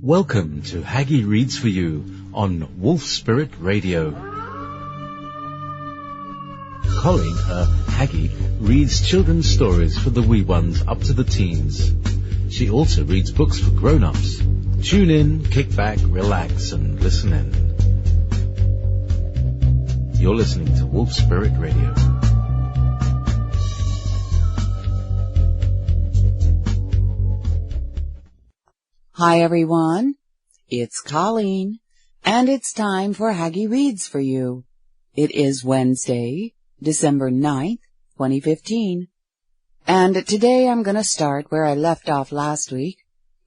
Welcome to Haggy Reads for You on Wolf Spirit Radio. Colleen, Haggy, reads children's stories for the wee ones up to the teens. She also reads books for grown-ups. Tune in, kick back, relax, and listen in. You're listening to Wolf Spirit Radio. Hi everyone, it's Colleen, and it's time for Haggy Reads for You. It is Wednesday, December 9th, 2015, and today I'm going to start where I left off last week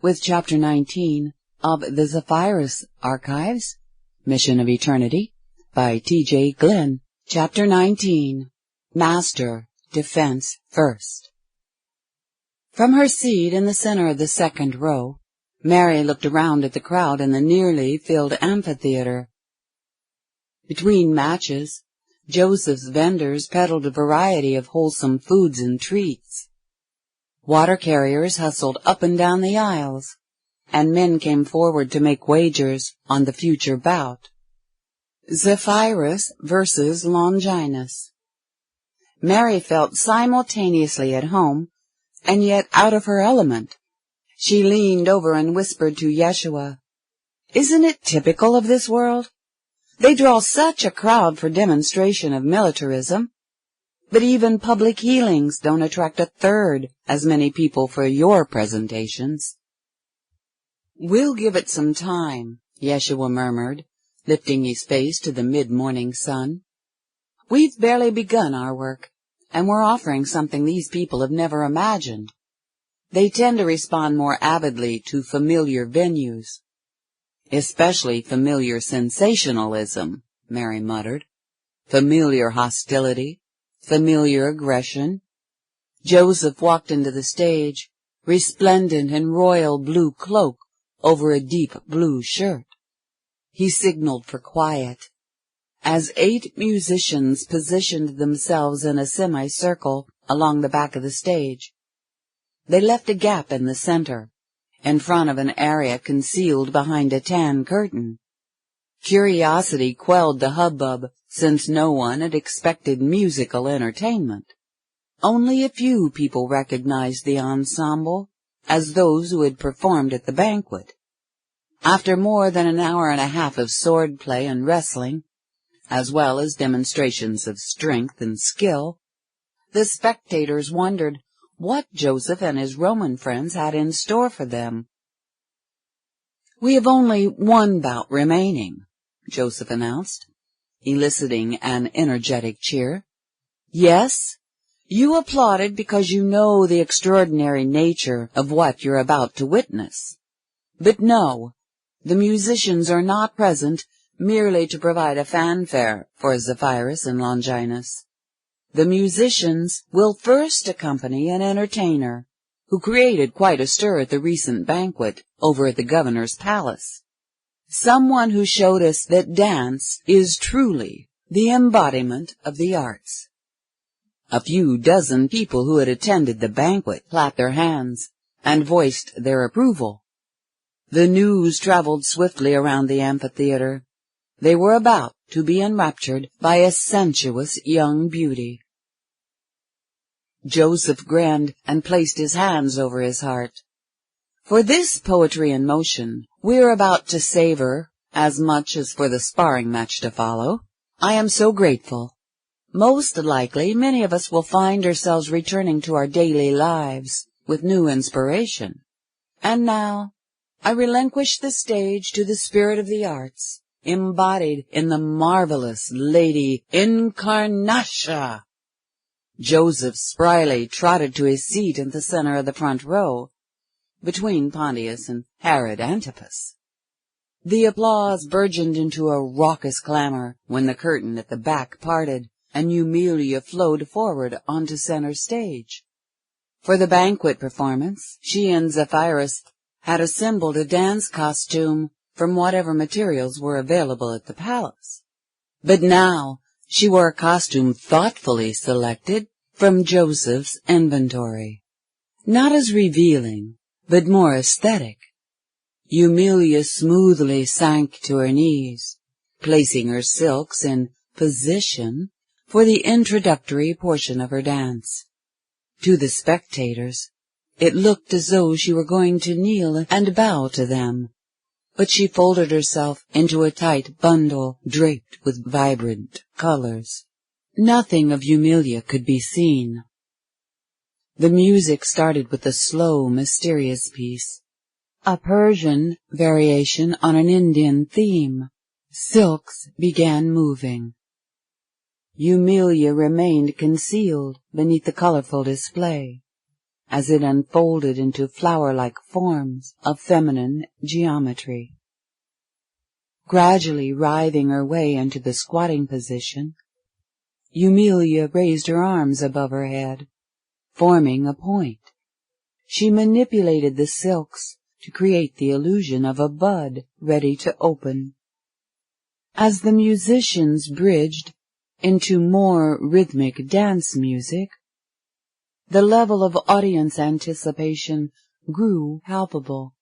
with Chapter 19 of the Zephyrus Archives, Mission of Eternity, by T.J. Glenn. Chapter 19, Master, Defense First. From her seat in the center of the second row, Mary looked around at the crowd in the nearly filled amphitheater. Between matches, Joseph's vendors peddled a variety of wholesome foods and treats. Water carriers hustled up and down the aisles, and men came forward to make wagers on the future bout. Zephyrus versus Longinus. Mary felt simultaneously at home and yet out of her element. She leaned over and whispered to Yeshua, "Isn't it typical of this world? They draw such a crowd for demonstration of militarism, but even public healings don't attract a third as many people for your presentations." "We'll give it some time," Yeshua murmured, lifting his face to the mid-morning sun. "We've barely begun our work, and we're offering something these people have never imagined. They tend to respond more avidly to familiar venues." "Especially familiar sensationalism," Mary muttered. "Familiar hostility, familiar aggression." Joseph walked into the stage, resplendent in royal blue cloak over a deep blue shirt. He signaled for quiet, as 8 musicians positioned themselves in a semicircle along the back of the stage. They left a gap in the center, in front of an area concealed behind a tan curtain. Curiosity quelled the hubbub, since no one had expected musical entertainment. Only a few people recognized the ensemble as those who had performed at the banquet. After more than an hour and a half of swordplay and wrestling, as well as demonstrations of strength and skill, the spectators wondered what Joseph and his Roman friends had in store for them. "We have only one bout remaining," Joseph announced, eliciting an energetic cheer. "Yes, you applauded because you know the extraordinary nature of what you're about to witness. But no, the musicians are not present merely to provide a fanfare for Zephyrus and Longinus. The musicians will first accompany an entertainer who created quite a stir at the recent banquet over at the governor's palace. Someone who showed us that dance is truly the embodiment of the arts." A few dozen people who had attended the banquet clapped their hands and voiced their approval. The news traveled swiftly around the amphitheater. They were about to be enraptured by a sensuous young beauty. Joseph grinned and placed his hands over his heart. "For this poetry in motion we're about to savor, as much as for the sparring match to follow, I am so grateful. Most likely many of us will find ourselves returning to our daily lives with new inspiration. And now I relinquish the stage to the spirit of the arts, embodied in the marvelous Lady Incarnatia." Joseph spryly trotted to his seat in the center of the front row, between Pontius and Herod Antipas. The applause burgeoned into a raucous clamor when the curtain at the back parted and Eumelia flowed forward onto center stage. For the banquet performance, she and Zephyrus had assembled a dance costume from whatever materials were available at the palace. But now she wore a costume thoughtfully selected from Joseph's inventory. Not as revealing, but more aesthetic. Eumelia smoothly sank to her knees, placing her silks in position for the introductory portion of her dance. To the spectators, it looked as though she were going to kneel and bow to them, but she folded herself into a tight bundle draped with vibrant colors. Nothing of Eumelia could be seen. The music started with a slow, mysterious piece, a Persian variation on an Indian theme. Silks began moving. Eumelia remained concealed beneath the colorful display, as it unfolded into flower-like forms of feminine geometry. Gradually writhing her way into the squatting position, Eumelia raised her arms above her head, forming a point. She manipulated the silks to create the illusion of a bud ready to open. As the musicians bridged into more rhythmic dance music, the level of audience anticipation grew palpable.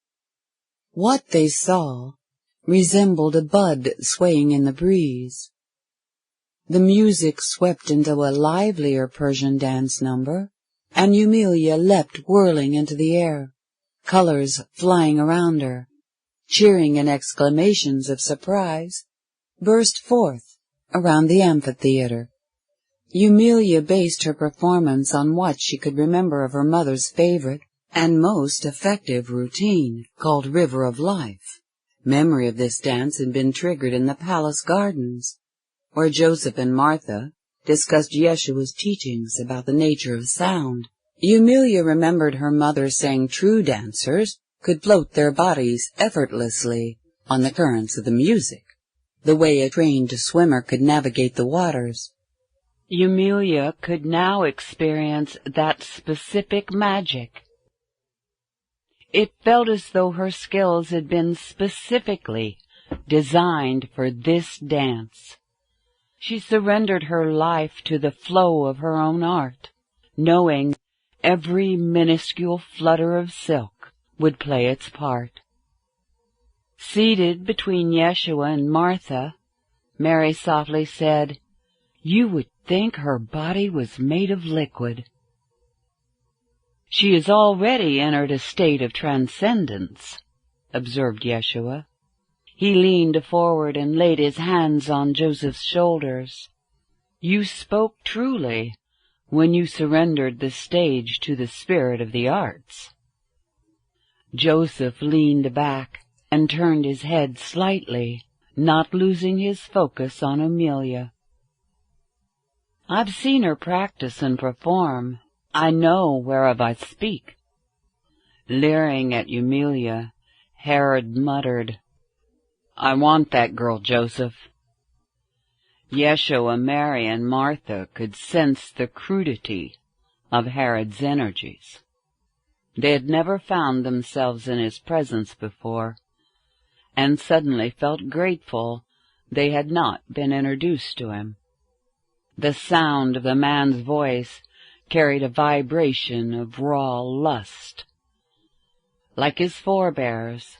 What they saw resembled a bud swaying in the breeze. The music swept into a livelier Persian dance number, and Eumelia leapt whirling into the air, colors flying around her. Cheering and exclamations of surprise burst forth around the amphitheater. Eumelia based her performance on what she could remember of her mother's favorite and most effective routine, called River of Life. Memory of this dance had been triggered in the palace gardens, where Joseph and Martha discussed Yeshua's teachings about the nature of sound. Eumelia remembered her mother saying true dancers could float their bodies effortlessly on the currents of the music, the way a trained swimmer could navigate the waters. Eumelia could now experience that specific magic. It felt as though her skills had been specifically designed for this dance. She surrendered her life to the flow of her own art, knowing every minuscule flutter of silk would play its part. Seated between Yeshua and Martha, Mary softly said, "You would think her body was made of liquid." "She has already entered a state of transcendence," observed Yeshua. He leaned forward and laid his hands on Joseph's shoulders. "You spoke truly when you surrendered the stage to the spirit of the arts." Joseph leaned back and turned his head slightly, not losing his focus on Eumelia. "I've seen her practice and perform. I know whereof I speak." Leering at Eumelia, Herod muttered, "I want that girl, Joseph." Yeshua, Mary, and Martha could sense the crudity of Herod's energies. They had never found themselves in his presence before, and suddenly felt grateful they had not been introduced to him. The sound of the man's voice carried a vibration of raw lust. Like his forebears,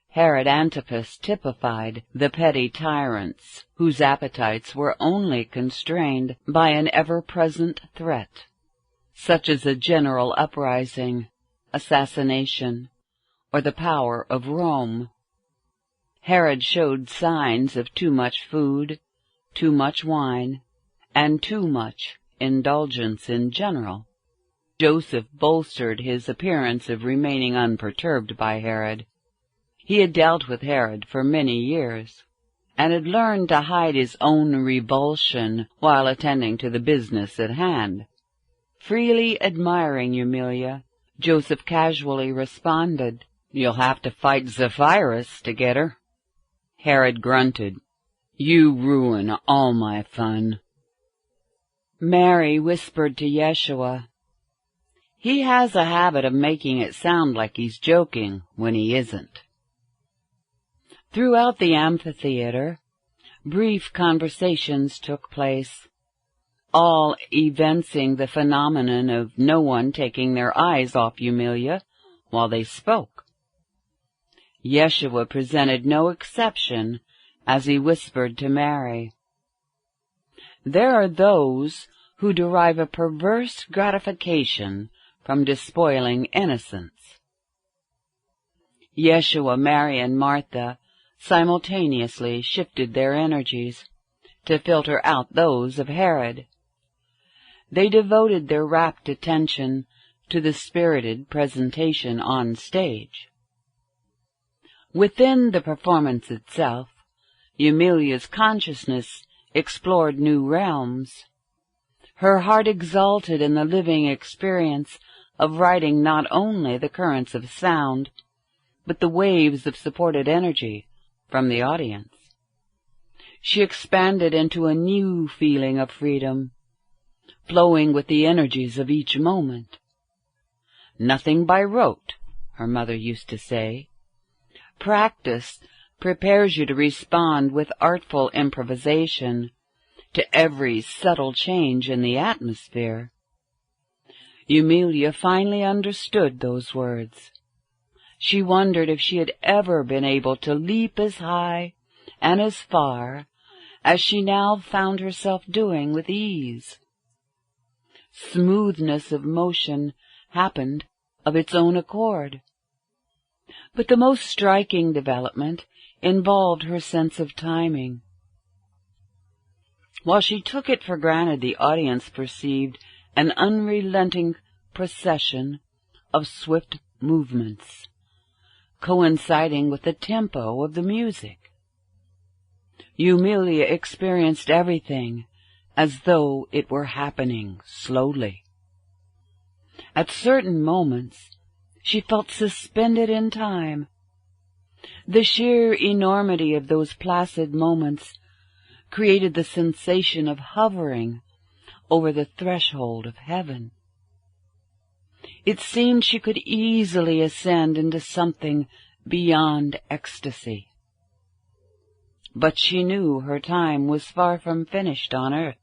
Herod Antipas typified the petty tyrants whose appetites were only constrained by an ever-present threat, such as a general uprising, assassination, or the power of Rome. Herod showed signs of too much food, too much wine, and too much indulgence in general. Joseph bolstered his appearance of remaining unperturbed by Herod. He had dealt with Herod for many years, and had learned to hide his own revulsion while attending to the business at hand. Freely admiring Eumelia, Joseph casually responded, "You'll have to fight Zephyrus to get her." Herod grunted, "You ruin all my fun." Mary whispered to Yeshua, "He has a habit of making it sound like he's joking when he isn't." Throughout the amphitheater, brief conversations took place, all evincing the phenomenon of no one taking their eyes off Eumelia while they spoke. Yeshua presented no exception as he whispered to Mary, "There are those who derive a perverse gratification from despoiling innocence." Yeshua, Mary, and Martha simultaneously shifted their energies to filter out those of Herod. They devoted their rapt attention to the spirited presentation on stage. Within the performance itself, Eumelia's consciousness explored new realms. Her heart exulted in the living experience of riding not only the currents of sound, but the waves of supported energy from the audience. She expanded into a new feeling of freedom, flowing with the energies of each moment. "Nothing by rote," her mother used to say. "Practice prepares you to respond with artful improvisation to every subtle change in the atmosphere." Eumelia finally understood those words. She wondered if she had ever been able to leap as high and as far as she now found herself doing with ease. Smoothness of motion happened of its own accord. But the most striking development involved her sense of timing. While she took it for granted the audience perceived an unrelenting procession of swift movements, coinciding with the tempo of the music, Eumelia experienced everything as though it were happening slowly. At certain moments, she felt suspended in time. The sheer enormity of those placid moments created the sensation of hovering over the threshold of heaven. It seemed she could easily ascend into something beyond ecstasy. But she knew her time was far from finished on earth,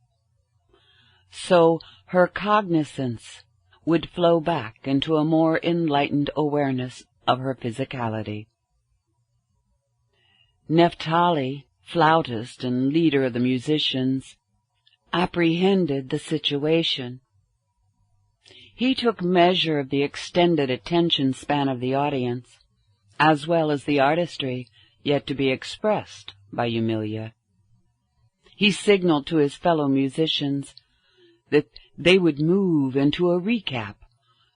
so her cognizance would flow back into a more enlightened awareness of her physicality. Naphtali, flautist and leader of the musicians, apprehended the situation. He took measure of the extended attention span of the audience, as well as the artistry yet to be expressed by Eumelia. He signaled to his fellow musicians that they would move into a recap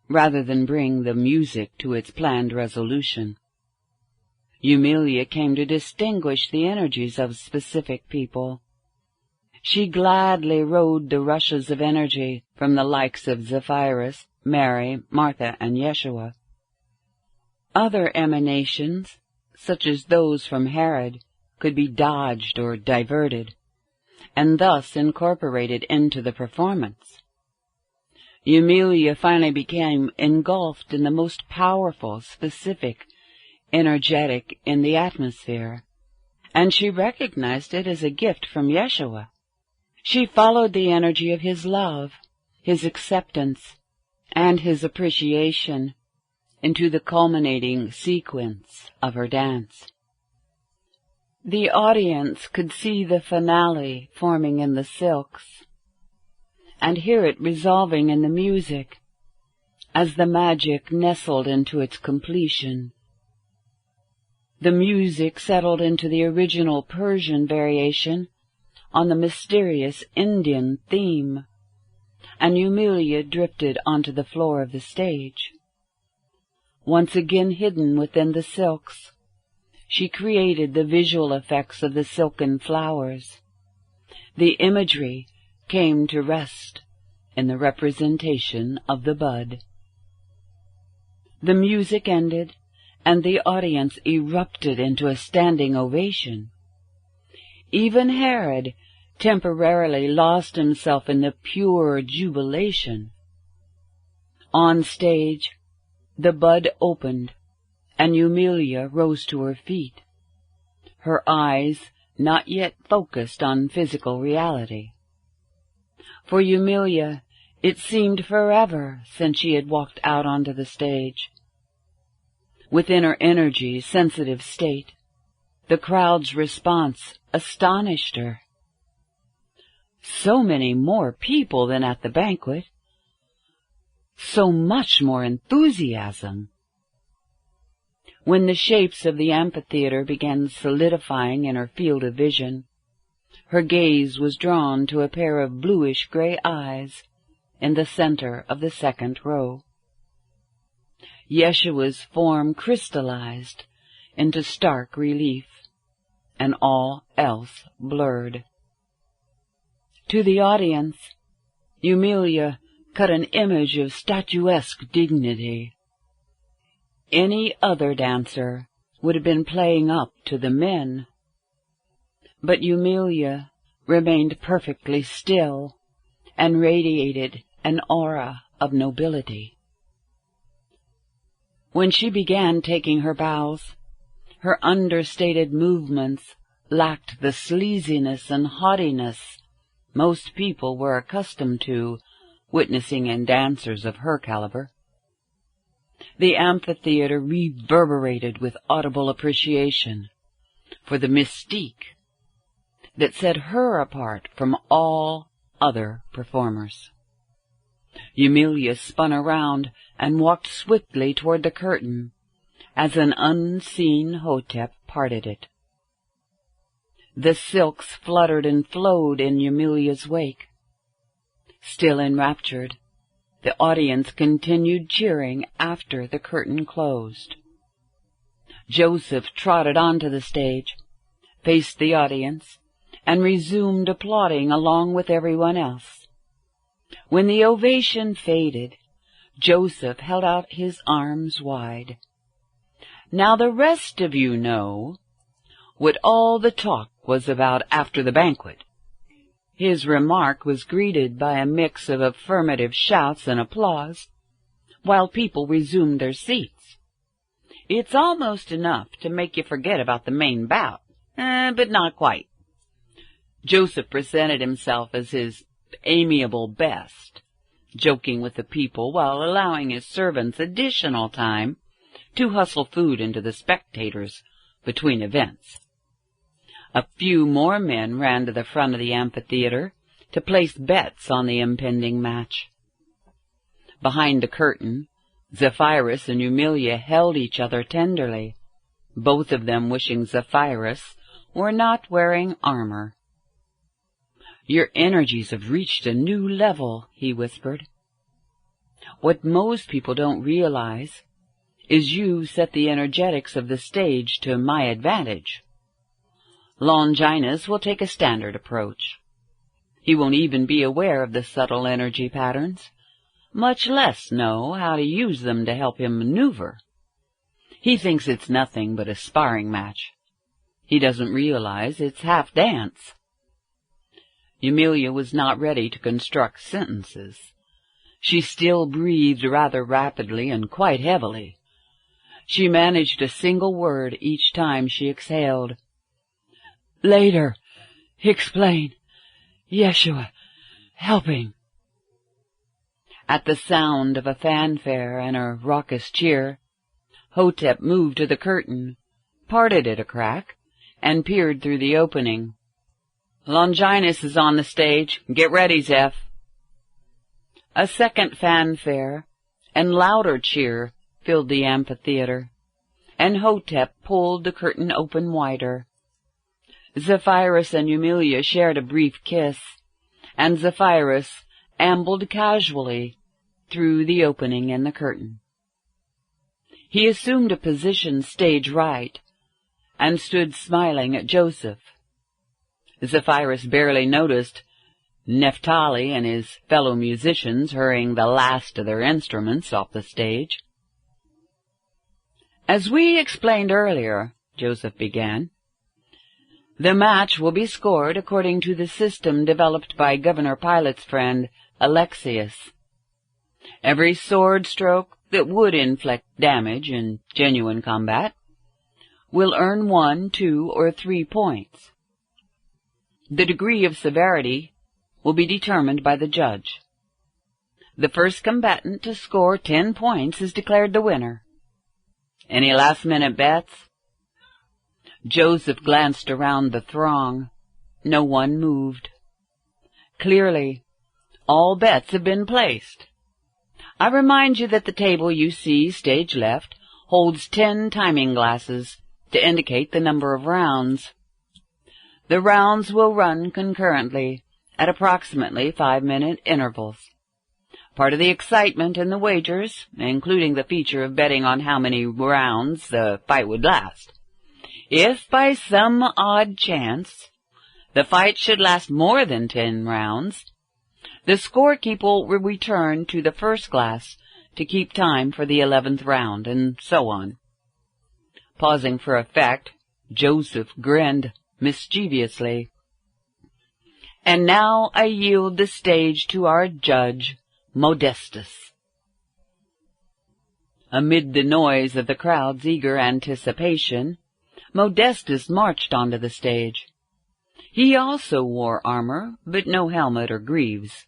rather than bring the music to its planned resolution. Eumelia came to distinguish the energies of specific people. She gladly rode the rushes of energy from the likes of Zephyrus, Mary, Martha, and Yeshua. Other emanations, such as those from Herod, could be dodged or diverted, and thus incorporated into the performance. Eumelia finally became engulfed in the most powerful, specific, energetic in the atmosphere, and she recognized it as a gift from Yeshua. She followed the energy of his love, his acceptance, and his appreciation into the culminating sequence of her dance. The audience could see the finale forming in the silks, and hear it resolving in the music as the magic nestled into its completion. The music settled into the original Persian variation on the mysterious Indian theme, and Eumelia drifted onto the floor of the stage. Once again hidden within the silks, she created the visual effects of the silken flowers. The imagery came to rest in the representation of the bud. The music ended, and the audience erupted into a standing ovation. Even Herod temporarily lost himself in the pure jubilation. On stage, the bud opened, and Eumelia rose to her feet, her eyes not yet focused on physical reality. For Eumelia, it seemed forever since she had walked out onto the stage. Within her energy sensitive state, the crowd's response astonished her. So many more people than at the banquet. So much more enthusiasm. When the shapes of the amphitheater began solidifying in her field of vision, her gaze was drawn to a pair of bluish-gray eyes in the center of the second row. Yeshua's form crystallized into stark relief, and all else blurred. To the audience, Eumelia cut an image of statuesque dignity. Any other dancer would have been playing up to the men, but Eumelia remained perfectly still and radiated an aura of nobility. When she began taking her bows, her understated movements lacked the sleaziness and haughtiness most people were accustomed to witnessing in dancers of her caliber. The amphitheater reverberated with audible appreciation for the mystique that set her apart from all other performers. Eumelia spun around and walked swiftly toward the curtain as an unseen Hotep parted it. The silks fluttered and flowed in Eumelia's wake. Still enraptured, the audience continued cheering after the curtain closed. Joseph trotted onto the stage, faced the audience, and resumed applauding along with everyone else. When the ovation faded, Joseph held out his arms wide. "Now the rest of you know what all the talk was about after the banquet." His remark was greeted by a mix of affirmative shouts and applause, while people resumed their seats. "It's almost enough to make you forget about the main bout, but not quite." Joseph presented himself as his amiable best, joking with the people while allowing his servants additional time to hustle food into the spectators between events. A few more men ran to the front of the amphitheater to place bets on the impending match. Behind the curtain, Zephyrus and Eumelia held each other tenderly, both of them wishing Zephyrus were not wearing armor. "Your energies have reached a new level," he whispered. "What most people don't realize is you set the energetics of the stage to my advantage. Longinus will take a standard approach. He won't even be aware of the subtle energy patterns, much less know how to use them to help him maneuver. He thinks it's nothing but a sparring match. He doesn't realize it's half dance." Eumelia was not ready to construct sentences. She still breathed rather rapidly and quite heavily. She managed a single word each time she exhaled. "Later, explain. Yeshua, helping." At the sound of a fanfare and a raucous cheer, Hotep moved to the curtain, parted it a crack, and peered through the opening. "Longinus is on the stage. Get ready, Zeph." A second fanfare and louder cheer filled the amphitheater, and Hotep pulled the curtain open wider. Zephyrus and Eumelia shared a brief kiss, and Zephyrus ambled casually through the opening in the curtain. He assumed a position stage right and stood smiling at Joseph. Zephyrus barely noticed Naphtali and his fellow musicians hurrying the last of their instruments off the stage. "As we explained earlier," Joseph began, "the match will be scored according to the system developed by Governor Pilate's friend Alexius. Every sword stroke that would inflict damage in genuine combat will earn 1, 2, or 3 points. The degree of severity will be determined by the judge. The first combatant to score 10 points is declared the winner. Any last-minute bets? Joseph glanced around the throng. No one moved. Clearly, all bets have been placed. I remind you that the table you see stage left holds 10 timing glasses to indicate the number of rounds. The rounds will run concurrently at approximately 5-minute intervals. Part of the excitement in the wagers, including the feature of betting on how many rounds the fight would last. If by some odd chance the fight should last more than 10 rounds, the scorekeeper will return to the first glass to keep time for the 11th round, and so on. Pausing for effect, Joseph grinned mischievously. And now I yield the stage to our judge, Modestus. Amid the noise of the crowd's eager anticipation, Modestus marched onto the stage. He also wore armor, but no helmet or greaves.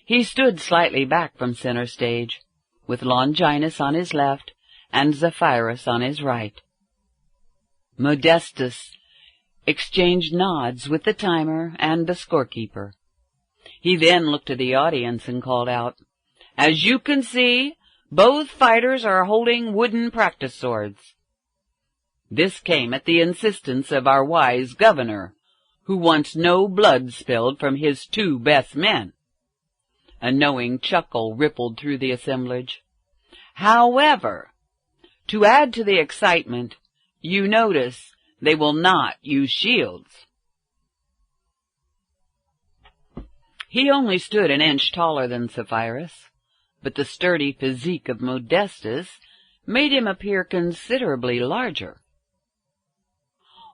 He stood slightly back from center stage, with Longinus on his left and Zephyrus on his right. Modestus exchanged nods with the timer and the scorekeeper. He then looked to the audience and called out, "As you can see, both fighters are holding wooden practice swords." This came at the insistence of our wise governor, who wants no blood spilled from his 2 best men. A knowing chuckle rippled through the assemblage. However, to add to the excitement, you notice they will not use shields. He only stood an inch taller than Zephyrus, but the sturdy physique of Modestus made him appear considerably larger.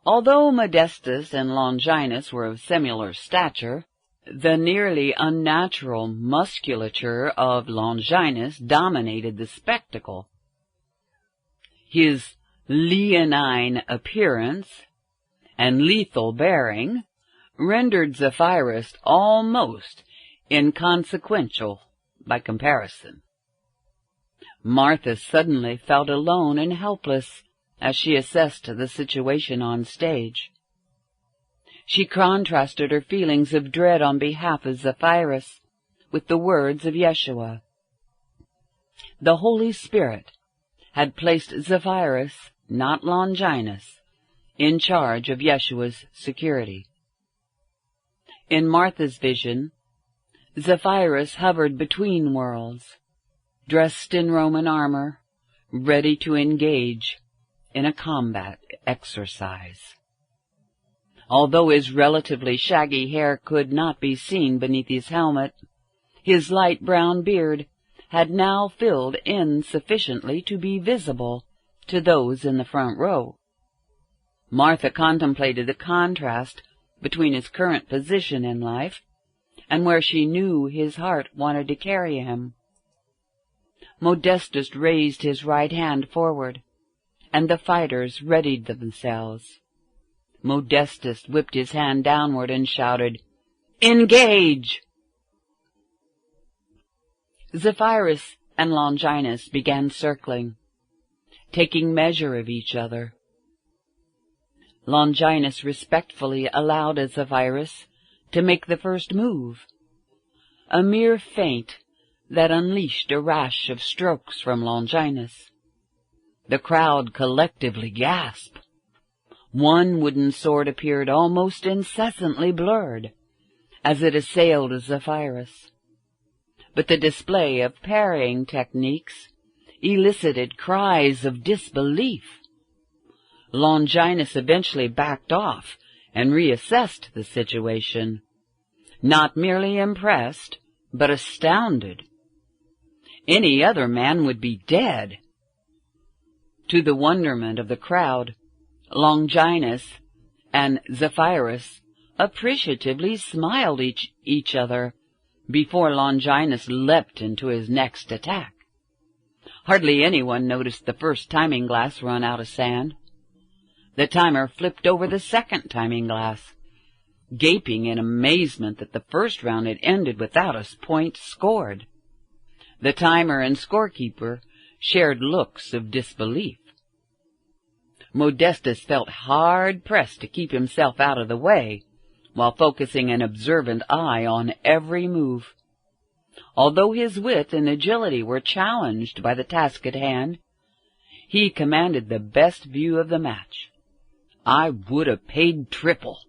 Although Modestus and Longinus were of similar stature, the nearly unnatural musculature of Longinus dominated the spectacle. His leonine appearance and lethal bearing rendered Zephyrus almost inconsequential by comparison. Martha suddenly felt alone and helpless as she assessed the situation on stage. She contrasted her feelings of dread on behalf of Zephyrus with the words of Yeshua. The Holy Spirit had placed Zephyrus, not Longinus, in charge of Yeshua's security. In Martha's vision, Zephyrus hovered between worlds, dressed in Roman armor, ready to engage in a combat exercise. Although his relatively shaggy hair could not be seen beneath his helmet, his light brown beard had now filled in sufficiently to be visible to those in the front row. Martha contemplated the contrast between his current position in life and where she knew his heart wanted to carry him. Modestus raised his right hand forward, and the fighters readied themselves. Modestus whipped his hand downward and shouted, "Engage!" Zephyrus and Longinus began circling, taking measure of each other. Longinus respectfully allowed Zephyrus to make the first move, a mere feint that unleashed a rash of strokes from Longinus. The crowd collectively gasped. One wooden sword appeared almost incessantly blurred as it assailed Zephyrus, but the display of parrying techniques elicited cries of disbelief. Longinus eventually backed off and reassessed the situation, not merely impressed, but astounded. Any other man would be dead. To the wonderment of the crowd, Longinus and Zephyrus appreciatively smiled each other before Longinus leapt into his next attack. Hardly anyone noticed the first timing glass run out of sand. The timer flipped over the second timing glass, gaping in amazement that the first round had ended without a point scored. The timer and scorekeeper shared looks of disbelief. Modestus felt hard-pressed to keep himself out of the way, while focusing an observant eye on every move. Although his wit and agility were challenged by the task at hand, he commanded the best view of the match. I would have paid triple.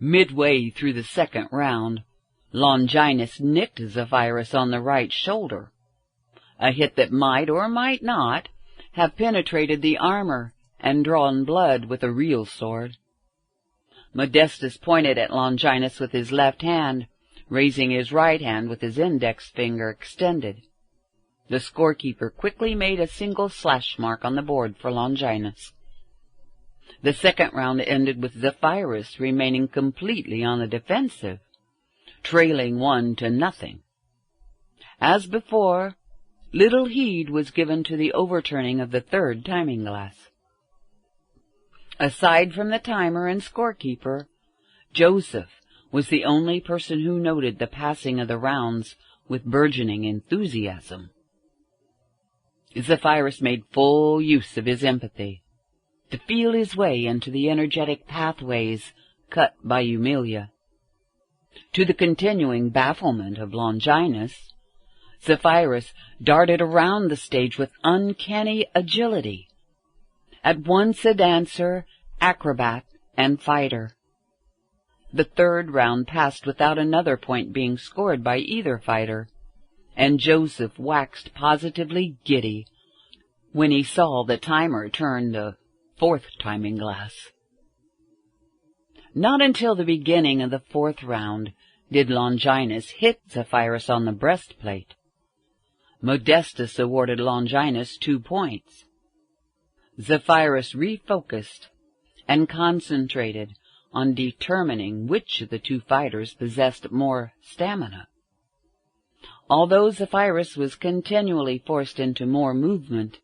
Midway through the second round, Longinus nicked Zephyrus on the right shoulder, a hit that might or might not have penetrated the armor and drawn blood with a real sword. Modestus pointed at Longinus with his left hand, raising his right hand with his index finger extended. The scorekeeper quickly made a single slash mark on the board for Longinus. The second round ended with Zephyrus remaining completely on the defensive, trailing 1-0. As before, little heed was given to the overturning of the third timing glass. Aside from the timer and scorekeeper, Joseph was the only person who noted the passing of the rounds with burgeoning enthusiasm. Zephyrus made full use of his empathy to feel his way into the energetic pathways cut by Eumelia. To the continuing bafflement of Longinus, Zephyrus darted around the stage with uncanny agility, at once a dancer, acrobat, and fighter. The third round passed without another point being scored by either fighter, and Joseph waxed positively giddy when he saw the timer turn the fourth timing glass. Not until the beginning of the fourth round did Longinus hit Zephyrus on the breastplate. Modestus awarded Longinus 2 points. Zephyrus refocused and concentrated on determining which of the two fighters possessed more stamina. Although Zephyrus was continually forced into more movement,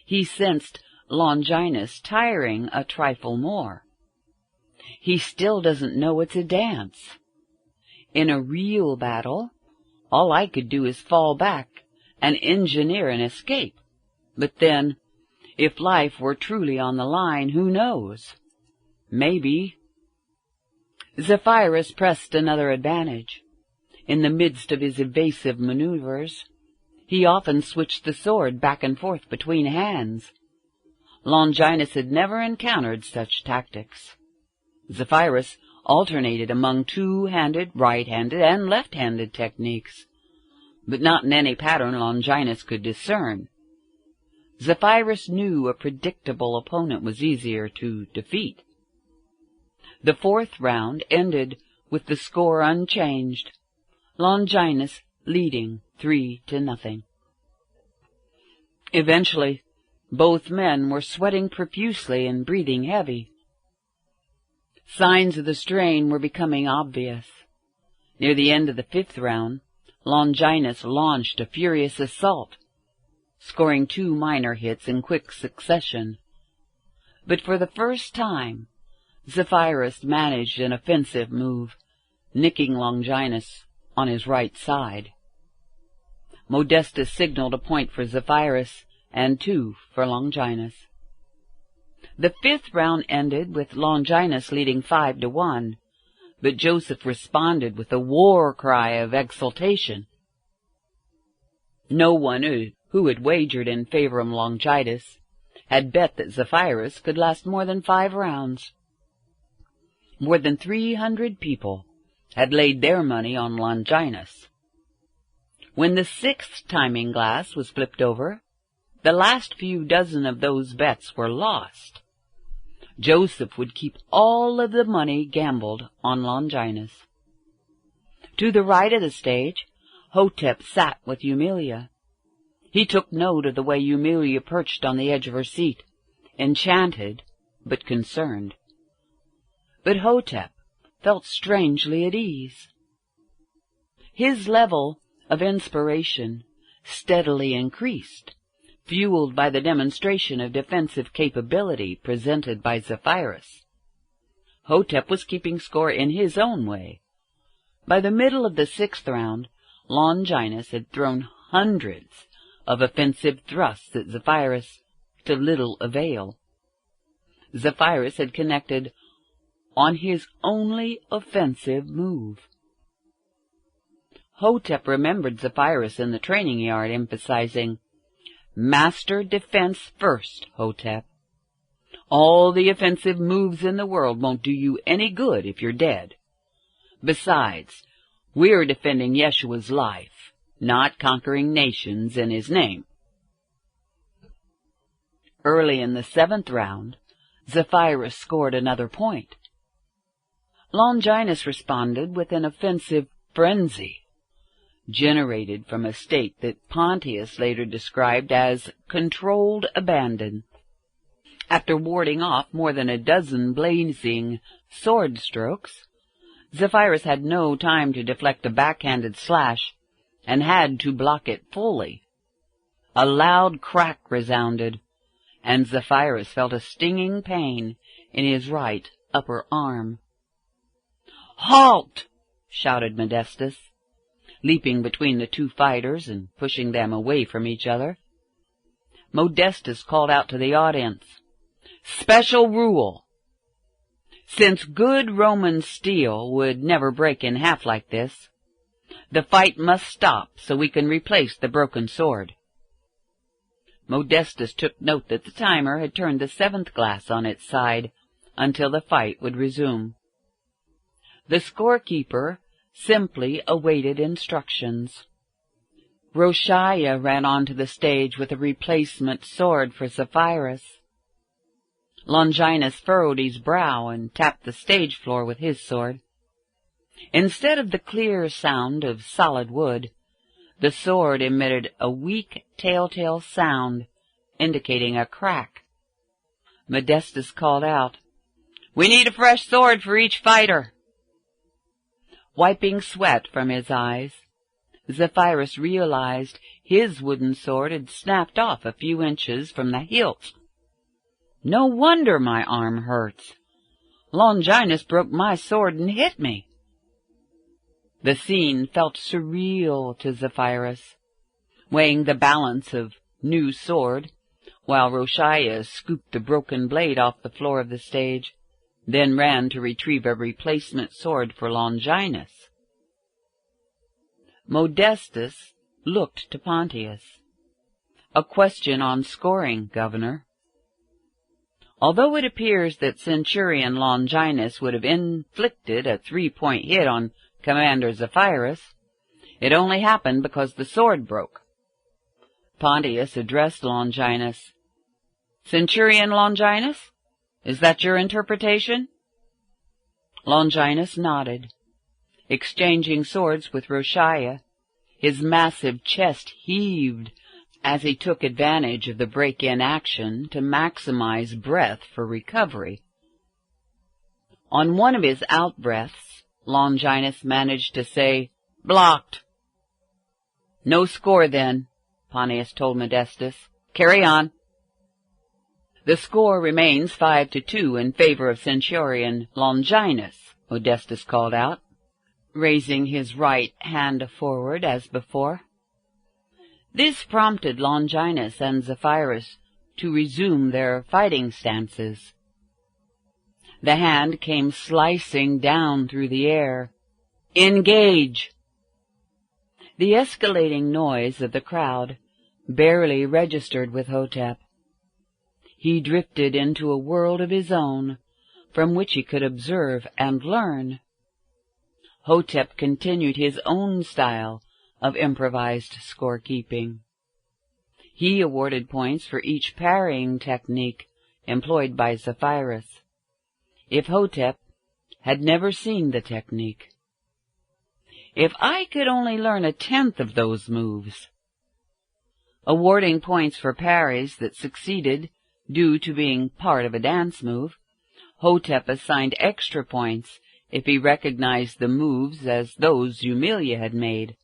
he sensed Longinus tiring a trifle more. He still doesn't know it's a dance. In a real battle, all I could do is fall back and engineer an escape. But then, if life were truly on the line, who knows? Maybe. Zephyrus pressed another advantage. In the midst of his evasive maneuvers, he often switched the sword back and forth between hands. Longinus had never encountered such tactics. Zephyrus alternated among two-handed, right-handed, and left-handed techniques, but not in any pattern Longinus could discern. Zephyrus knew a predictable opponent was easier to defeat. The fourth round ended with the score unchanged, Longinus leading 3-0. Eventually, both men were sweating profusely and breathing heavy. Signs of the strain were becoming obvious. Near the end of the fifth round, Longinus launched a furious assault, scoring 2 minor hits in quick succession. But for the first time, Zephyrus managed an offensive move, nicking Longinus on his right side. Modestus signaled a point for Zephyrus and 2 for Longinus. The fifth round ended with Longinus leading 5-1, but Joseph responded with a war cry of exultation. No one who had wagered in favor of Longinus had bet that Zephyrus could last more than 5 rounds. More than 300 people had laid their money on Longinus. When the 6th timing glass was flipped over, the last few dozen of those bets were lost. Joseph would keep all of the money gambled on Longinus. To the right of the stage, Hotep sat with Eumelia. He took note of the way Eumelia perched on the edge of her seat, enchanted but concerned. But Hotep felt strangely at ease. His level of inspiration steadily increased, fueled by the demonstration of defensive capability presented by Zephyrus. Hotep was keeping score in his own way. By the middle of the 6th round, Longinus had thrown hundreds of offensive thrusts at Zephyrus to little avail. Zephyrus had connected on his only offensive move. Hotep remembered Zephyrus in the training yard, emphasizing, "Master defense first, Hotep. All the offensive moves in the world won't do you any good if you're dead. Besides, we're defending Yeshua's life, not conquering nations in his name." Early in the 7th round, Zephyrus scored another point. Longinus responded with an offensive frenzy, generated from a state that Pontius later described as controlled abandon. After warding off more than a dozen blazing sword strokes, Zephyrus had no time to deflect a backhanded slash, and had to block it fully. A loud crack resounded, and Zephyrus felt a stinging pain in his right upper arm. "Halt!" shouted Modestus, leaping between the two fighters and pushing them away from each other. Modestus called out to the audience, "Special rule! Since good Roman steel would never break in half like this, the fight must stop so we can replace the broken sword." Modestus took note that the timer had turned the 7th glass on its side until the fight would resume. The scorekeeper simply awaited instructions. Roshaya ran onto the stage with a replacement sword for Zephyrus. Longinus furrowed his brow and tapped the stage floor with his sword. Instead of the clear sound of solid wood, the sword emitted a weak telltale sound, indicating a crack. Modestus called out, "We need a fresh sword for each fighter." Wiping sweat from his eyes, Zephyrus realized his wooden sword had snapped off a few inches from the hilt. "No wonder my arm hurts. Longinus broke my sword and hit me." The scene felt surreal to Zephyrus, weighing the balance of new sword, while Roshaya scooped the broken blade off the floor of the stage, then ran to retrieve a replacement sword for Longinus. Modestus looked to Pontius. "A question on scoring, Governor." Although it appears that Centurion Longinus would have inflicted a 3-point hit on Commander Zephyrus, it only happened because the sword broke. Pontius addressed Longinus. "Centurion Longinus, is that your interpretation?" Longinus nodded. Exchanging swords with Roshaya, his massive chest heaved as he took advantage of the break-in action to maximize breath for recovery. On one of his out-breaths, Longinus managed to say, "Blocked." "No score, then," Pontius told Modestus. "Carry on." "The score remains 5-2 in favor of Centurion Longinus," Modestus called out, raising his right hand forward as before. This prompted Longinus and Zephyrus to resume their fighting stances. The hand came slicing down through the air. "Engage!" The escalating noise of the crowd barely registered with Hotep. He drifted into a world of his own, from which he could observe and learn. Hotep continued his own style of improvised scorekeeping. He awarded points for each parrying technique employed by Zephyrus, if Hotep had never seen the technique. "If I could only learn 1/10 of those moves." Awarding points for parries that succeeded due to being part of a dance move, Hotep assigned extra points if he recognized the moves as those Eumelia had made.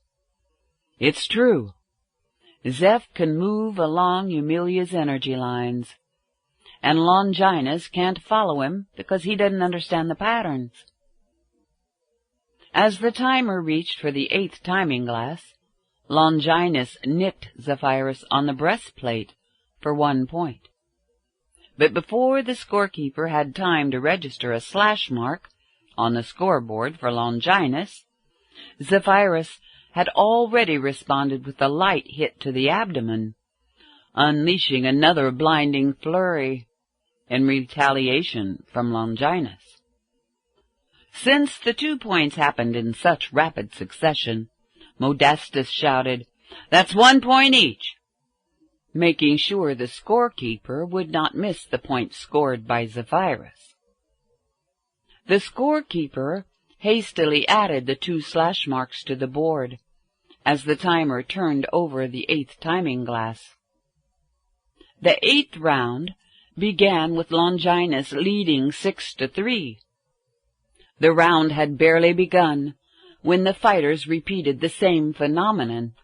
It's true. Zeph can move along Eumelia's energy lines, and Longinus can't follow him because he doesn't understand the patterns. As the timer reached for the 8th timing glass, Longinus nicked Zephyrus on the breastplate for 1 point. But before the scorekeeper had time to register a slash mark on the scoreboard for Longinus, Zephyrus had already responded with a light hit to the abdomen, unleashing another blinding flurry in retaliation from Longinus. Since the 2 points happened in such rapid succession, Modestus shouted, "That's 1 point each," making sure the scorekeeper would not miss the point scored by Zephyrus. The scorekeeper hastily added the 2 slash marks to the board as the timer turned over the 8th timing glass. The 8th round began with Longinus leading 6-3. The round had barely begun when the fighters repeated the same phenomenon,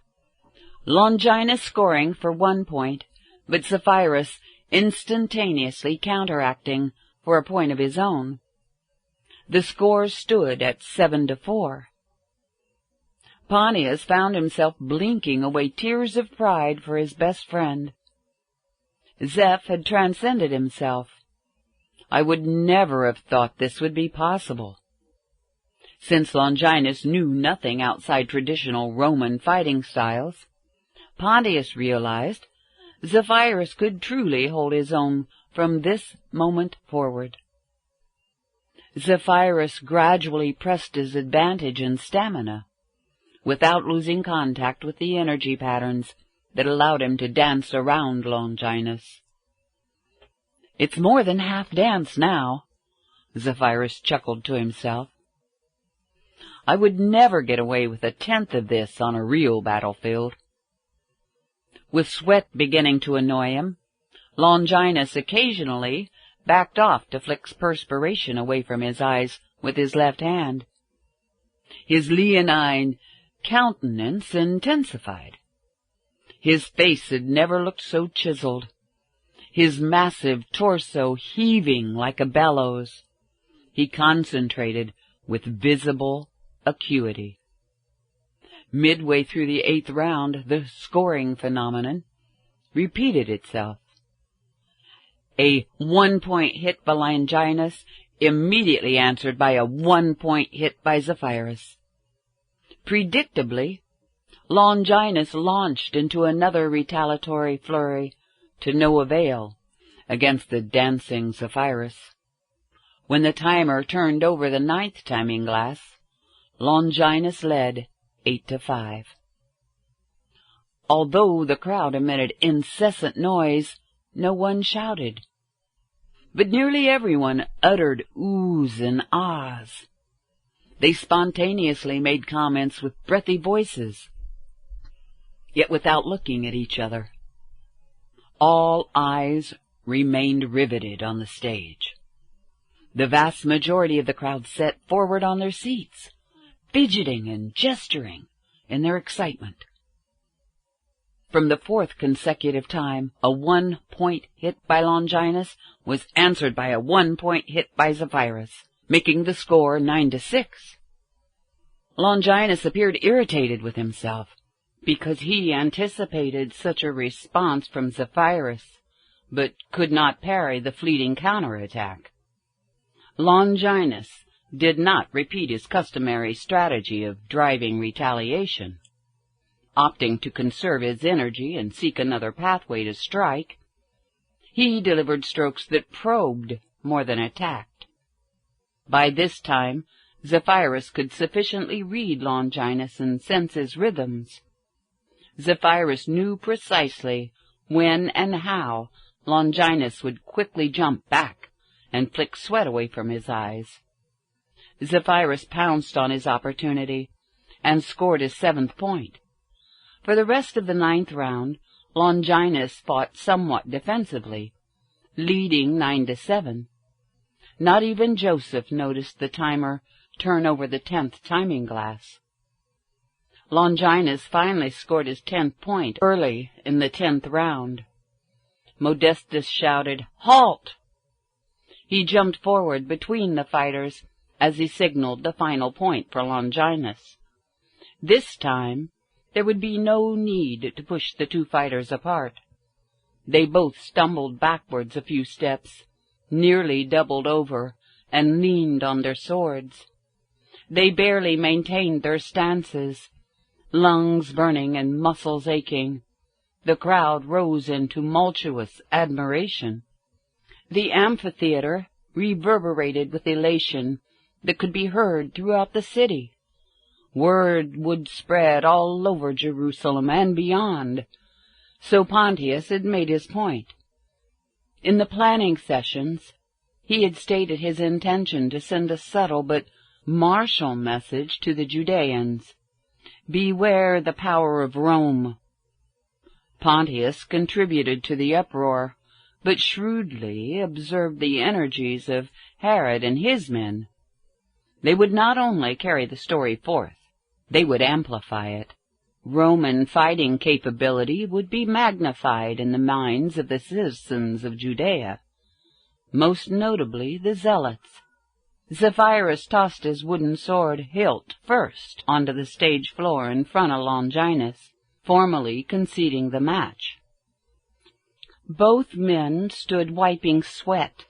Longinus scoring for 1 point, but Zephyrus instantaneously counteracting for a point of his own. The score stood at 7-4. Pontius found himself blinking away tears of pride for his best friend. Zeph had transcended himself. I would never have thought this would be possible. Since Longinus knew nothing outside traditional Roman fighting styles, Pontius realized Zephyrus could truly hold his own from this moment forward. Zephyrus gradually pressed his advantage in stamina, without losing contact with the energy patterns that allowed him to dance around Longinus. "It's more than half dance now," Zephyrus chuckled to himself. "I would never get away with 1/10 of this on a real battlefield." With sweat beginning to annoy him, Longinus occasionally backed off to flick perspiration away from his eyes with his left hand. His leonine countenance intensified. His face had never looked so chiseled, his massive torso heaving like a bellows. He concentrated with visible acuity. Midway through the 8th round, the scoring phenomenon repeated itself. A 1-point hit by Longinus, immediately answered by a 1-point hit by Zephyrus. Predictably, Longinus launched into another retaliatory flurry to no avail against the dancing Zephyrus. When the timer turned over the 9th timing glass, Longinus led 8-5. Although the crowd emitted incessant noise, no one shouted. But nearly everyone uttered oohs and ahs. They spontaneously made comments with breathy voices, yet without looking at each other. All eyes remained riveted on the stage. The vast majority of the crowd sat forward on their seats, fidgeting and gesturing in their excitement. From the 4th consecutive time, a 1-point hit by Longinus was answered by a 1-point hit by Zephyrus, making the score 9-6. Longinus appeared irritated with himself, because he anticipated such a response from Zephyrus, but could not parry the fleeting counterattack. Longinus did not repeat his customary strategy of driving retaliation. Opting to conserve his energy and seek another pathway to strike, he delivered strokes that probed more than attacked. By this time, Zephyrus could sufficiently read Longinus and sense his rhythms. Zephyrus knew precisely when and how Longinus would quickly jump back and flick sweat away from his eyes. Zephyrus pounced on his opportunity and scored his 7th point. For the rest of the 9th round, Longinus fought somewhat defensively, leading 9-7. Not even Joseph noticed the timer turn over the 10th timing glass. Longinus finally scored his 10th point early in the 10th round. Modestus shouted, "Halt!" He jumped forward between the fighters as he signaled the final point for Longinus. This time, there would be no need to push the 2 fighters apart. They both stumbled backwards a few steps, nearly doubled over, and leaned on their swords. They barely maintained their stances, lungs burning and muscles aching. The crowd rose in tumultuous admiration. The amphitheater reverberated with elation that could be heard throughout the city. Word would spread all over Jerusalem and beyond. So Pontius had made his point. In the planning sessions, he had stated his intention to send a subtle but martial message to the Judeans. Beware the power of Rome. Pontius contributed to the uproar, but shrewdly observed the energies of Herod and his men. They would not only carry the story forth, they would amplify it. Roman fighting capability would be magnified in the minds of the citizens of Judea, most notably the zealots. Zephyrus tossed his wooden sword hilt first onto the stage floor in front of Longinus, formally conceding the match. Both men stood wiping sweat,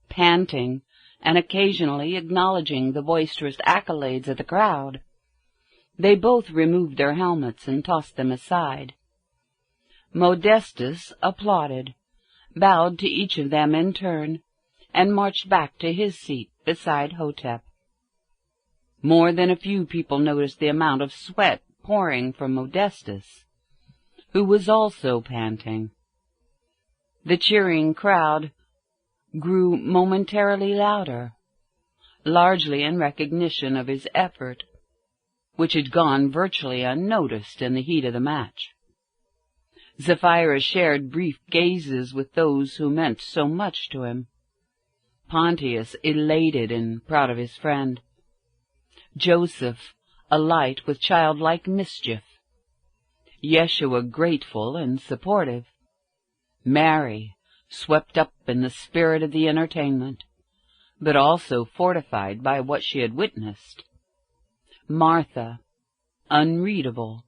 panting, and occasionally acknowledging the boisterous accolades of the crowd. They both removed their helmets and tossed them aside. Modestus applauded, bowed to each of them in turn, and marched back to his seat beside Hotep. More than a few people noticed the amount of sweat pouring from Modestus, who was also panting. The cheering crowd grew momentarily louder, largely in recognition of his effort, which had gone virtually unnoticed in the heat of the match. Zephyrus shared brief gazes with those who meant so much to him. Pontius elated and proud of his friend. Joseph alight with childlike mischief. Yeshua grateful and supportive. Mary swept up in the spirit of the entertainment, but also fortified by what she had witnessed. Martha, unreadable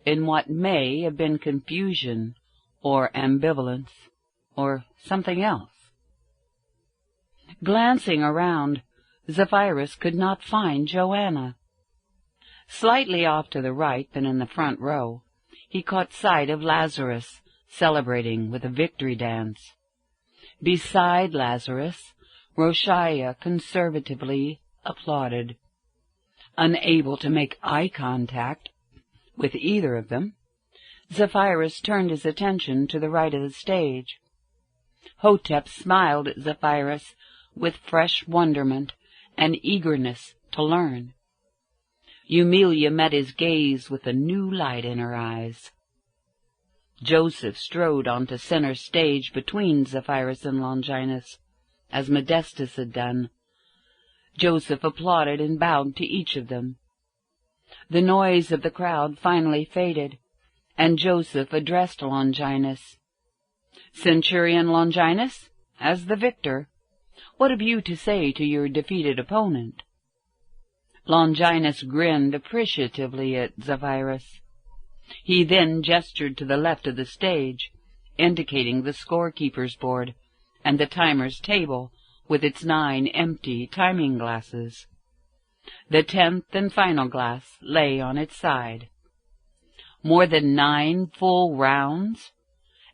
in what may have been confusion or ambivalence or something else. Glancing around, Zephyrus could not find Joanna. Slightly off to the right and in the front row, he caught sight of Lazarus celebrating with a victory dance. Beside Lazarus, Roshaya conservatively applauded. Unable to make eye contact with either of them, Zephyrus turned his attention to the right of the stage. Hotep smiled at Zephyrus with fresh wonderment and eagerness to learn. Eumelia met his gaze with a new light in her eyes. Joseph strode onto center stage between Zephyrus and Longinus, as Modestus had done. Joseph applauded and bowed to each of them. The noise of the crowd finally faded, and Joseph addressed Longinus. "Centurion Longinus, as the victor, what have you to say to your defeated opponent?" Longinus grinned appreciatively at Zephyrus. He then gestured to the left of the stage, indicating the scorekeeper's board and the timer's table with its 9 empty timing glasses. The 10th and final glass lay on its side. "More than 9 full rounds?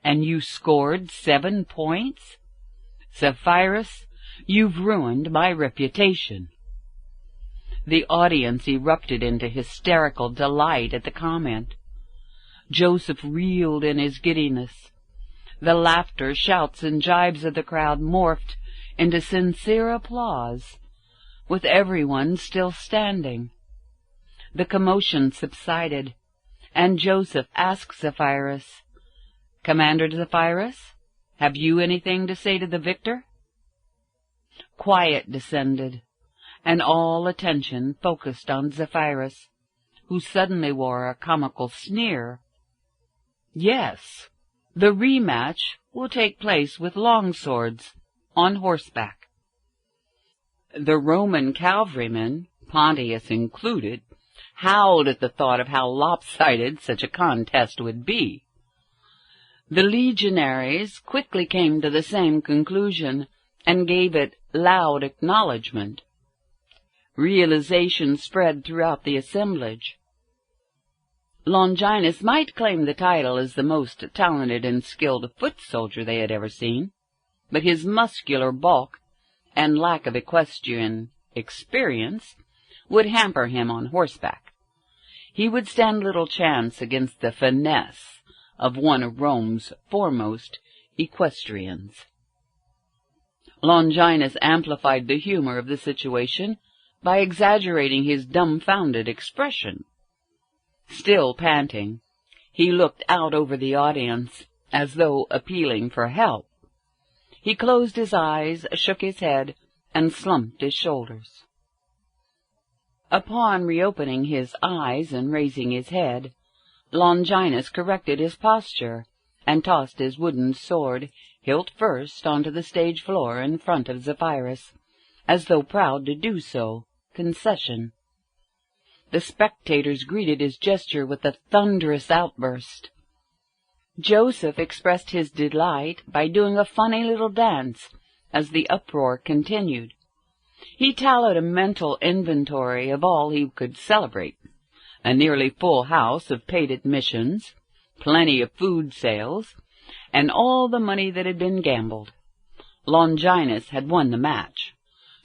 And you scored 7 points? Zephyrus, you've ruined my reputation." The audience erupted into hysterical delight at the comment. Joseph reeled in his giddiness. The laughter, shouts, and jibes of the crowd morphed into sincere applause, with everyone still standing. The commotion subsided, and Joseph asked Zephyrus, "Commander Zephyrus, have you anything to say to the victor?" Quiet descended, and all attention focused on Zephyrus, who suddenly wore a comical sneer. "Yes, the rematch will take place with longswords, on horseback." The Roman cavalrymen, Pontius included, howled at the thought of how lopsided such a contest would be. The legionaries quickly came to the same conclusion and gave it loud acknowledgment. Realization spread throughout the assemblage. Longinus might claim the title as the most talented and skilled foot soldier they had ever seen, but his muscular bulk and lack of equestrian experience would hamper him on horseback. He would stand little chance against the finesse of one of Rome's foremost equestrians. Longinus amplified the humor of the situation by exaggerating his dumbfounded expression. Still panting, he looked out over the audience as though appealing for help. He closed his eyes, shook his head, and slumped his shoulders. Upon reopening his eyes and raising his head, Longinus corrected his posture and tossed his wooden sword hilt first onto the stage floor in front of Zephyrus, as though proud to do so, concession. The spectators greeted his gesture with a thunderous outburst. Joseph expressed his delight by doing a funny little dance as the uproar continued. He tallied a mental inventory of all he could celebrate: a nearly full house of paid admissions, plenty of food sales, and all the money that had been gambled. Longinus had won the match,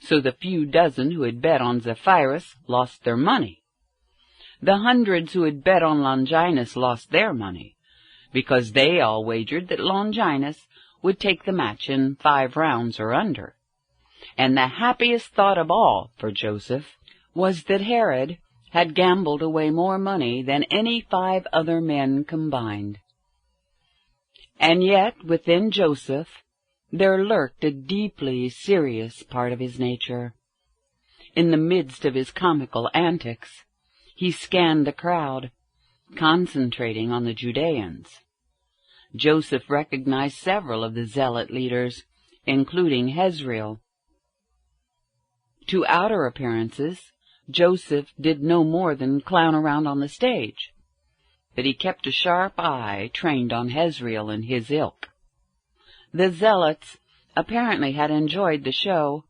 so the few dozen who had bet on Zephyrus lost their money. The hundreds who had bet on Longinus lost their money, because they all wagered that Longinus would take the match in 5 rounds or under. And the happiest thought of all for Joseph was that Herod had gambled away more money than any 5 other men combined. And yet, within Joseph, there lurked a deeply serious part of his nature. In the midst of his comical antics, he scanned the crowd, concentrating on the Judeans. Joseph recognized several of the zealot leaders, including Hezreel. To outer appearances, Joseph did no more than clown around on the stage, but he kept a sharp eye trained on Hezreel and his ilk. The zealots apparently had enjoyed the show,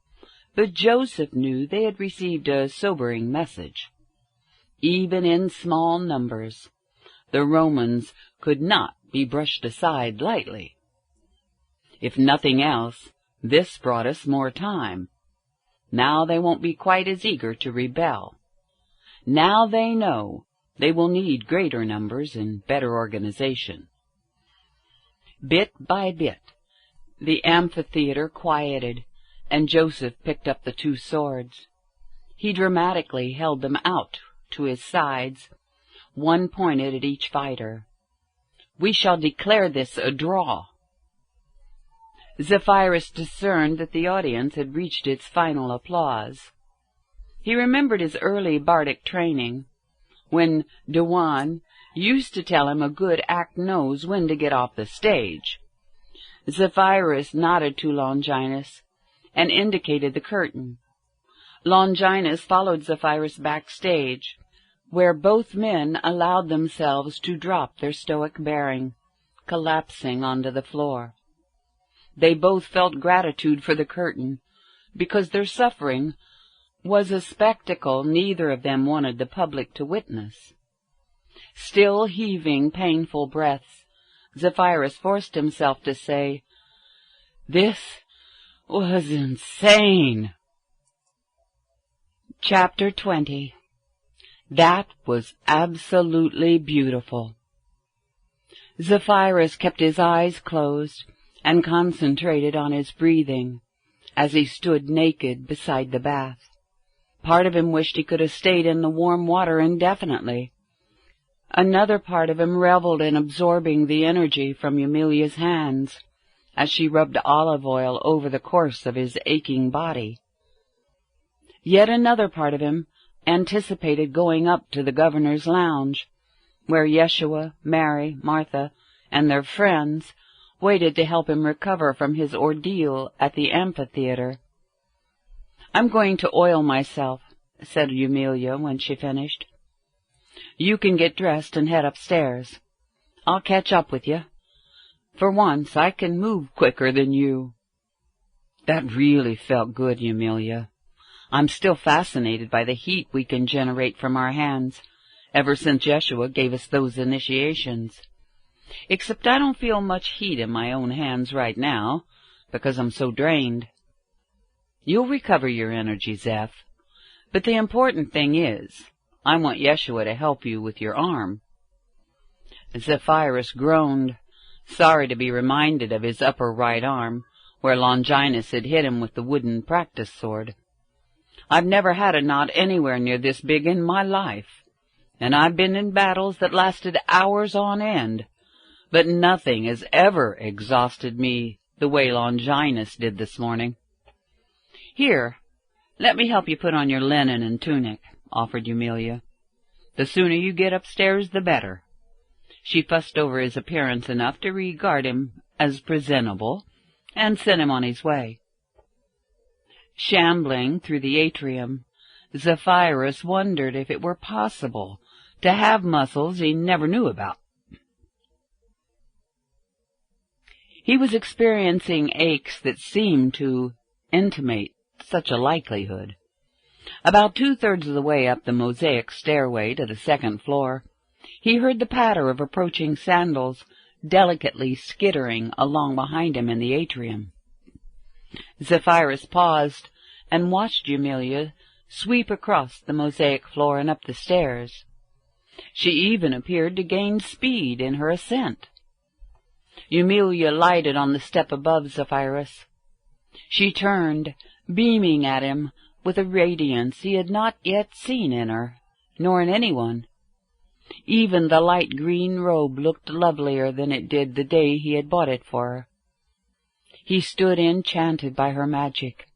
but Joseph knew they had received a sobering message. Even in small numbers, the Romans could not be brushed aside lightly. If nothing else, this brought us more time. Now they won't be quite as eager to rebel. Now they know they will need greater numbers and better organization. Bit by bit, the amphitheater quieted, and Joseph picked up the 2 swords. He dramatically held them out to his sides, one pointed at each fighter. "We shall declare this a draw." Zephyrus discerned that the audience had reached its final applause. He remembered his early bardic training, when Dewan used to tell him a good act knows when to get off the stage. Zephyrus nodded to Longinus and indicated the curtain. Longinus followed Zephyrus backstage, where both men allowed themselves to drop their stoic bearing, collapsing onto the floor. They both felt gratitude for the curtain, because their suffering was a spectacle neither of them wanted the public to witness. Still heaving painful breaths, Zephyrus forced himself to say, "This was insane." Chapter 20. That was absolutely beautiful. Zephyrus kept his eyes closed and concentrated on his breathing as he stood naked beside the bath. Part of him wished he could have stayed in the warm water indefinitely. Another part of him reveled in absorbing the energy from Eumelia's hands as she rubbed olive oil over the course of his aching body. Yet another part of him anticipated going up to the governor's lounge, where Yeshua, Mary, Martha, and their friends waited to help him recover from his ordeal at the amphitheater. "I'm going to oil myself," said Eumelia when she finished. "You can get dressed and head upstairs. I'll catch up with you. For once I can move quicker than you." That really felt good, Eumelia. I'm still fascinated by the heat we can generate from our hands, ever since Yeshua gave us those initiations. Except I don't feel much heat in my own hands right now, because I'm so drained. You'll recover your energy, Zeph. But the important thing is, I want Yeshua to help you with your arm. Zephyrus groaned, sorry to be reminded of his upper right arm, where Longinus had hit him with the wooden practice sword. I've never had a knot anywhere near this big in my life, and I've been in battles that lasted hours on end, but nothing has ever exhausted me the way Longinus did this morning. "Here, let me help you put on your linen and tunic," offered Eumelia. "The sooner you get upstairs, the better." She fussed over his appearance enough to regard him as presentable, and sent him on his way. Shambling through the atrium, Zephyrus wondered if it were possible to have muscles he never knew about. He was experiencing aches that seemed to intimate such a likelihood. About 2/3 of the way up the mosaic stairway to the second floor, he heard the patter of approaching sandals delicately skittering along behind him in the atrium. Zephyrus paused and watched Eumelia sweep across the mosaic floor and up the stairs. She even appeared to gain speed in her ascent. Eumelia lighted on the step above Zephyrus. She turned, beaming at him with a radiance he had not yet seen in her, nor in anyone. Even the light green robe looked lovelier than it did the day he had bought it for her. He stood enchanted by her magic.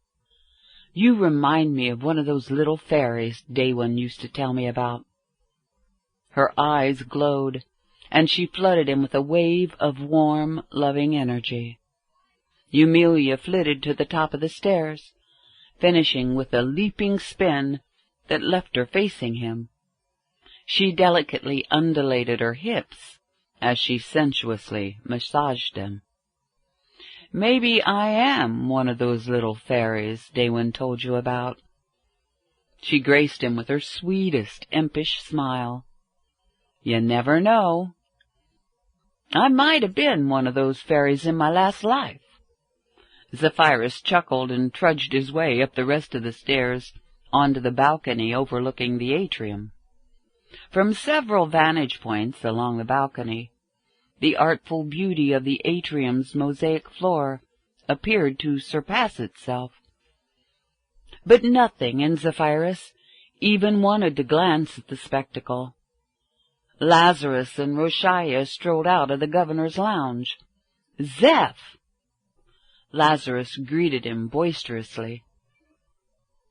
"You remind me of one of those little fairies Daywin used to tell me about." Her eyes glowed, and she flooded him with a wave of warm, loving energy. Eumelia flitted to the top of the stairs, finishing with a leaping spin that left her facing him. She delicately undulated her hips as she sensuously massaged them. "Maybe I am one of those little fairies Daywin told you about." She graced him with her sweetest impish smile. "You never know. I might have been one of those fairies in my last life." Zephyrus chuckled and trudged his way up the rest of the stairs onto the balcony overlooking the atrium. From several vantage points along the balcony, the artful beauty of the atrium's mosaic floor appeared to surpass itself. But nothing in Zephyrus even wanted to glance at the spectacle. Lazarus and Roshaiah strolled out of the governor's lounge. "Zeph!" Lazarus greeted him boisterously.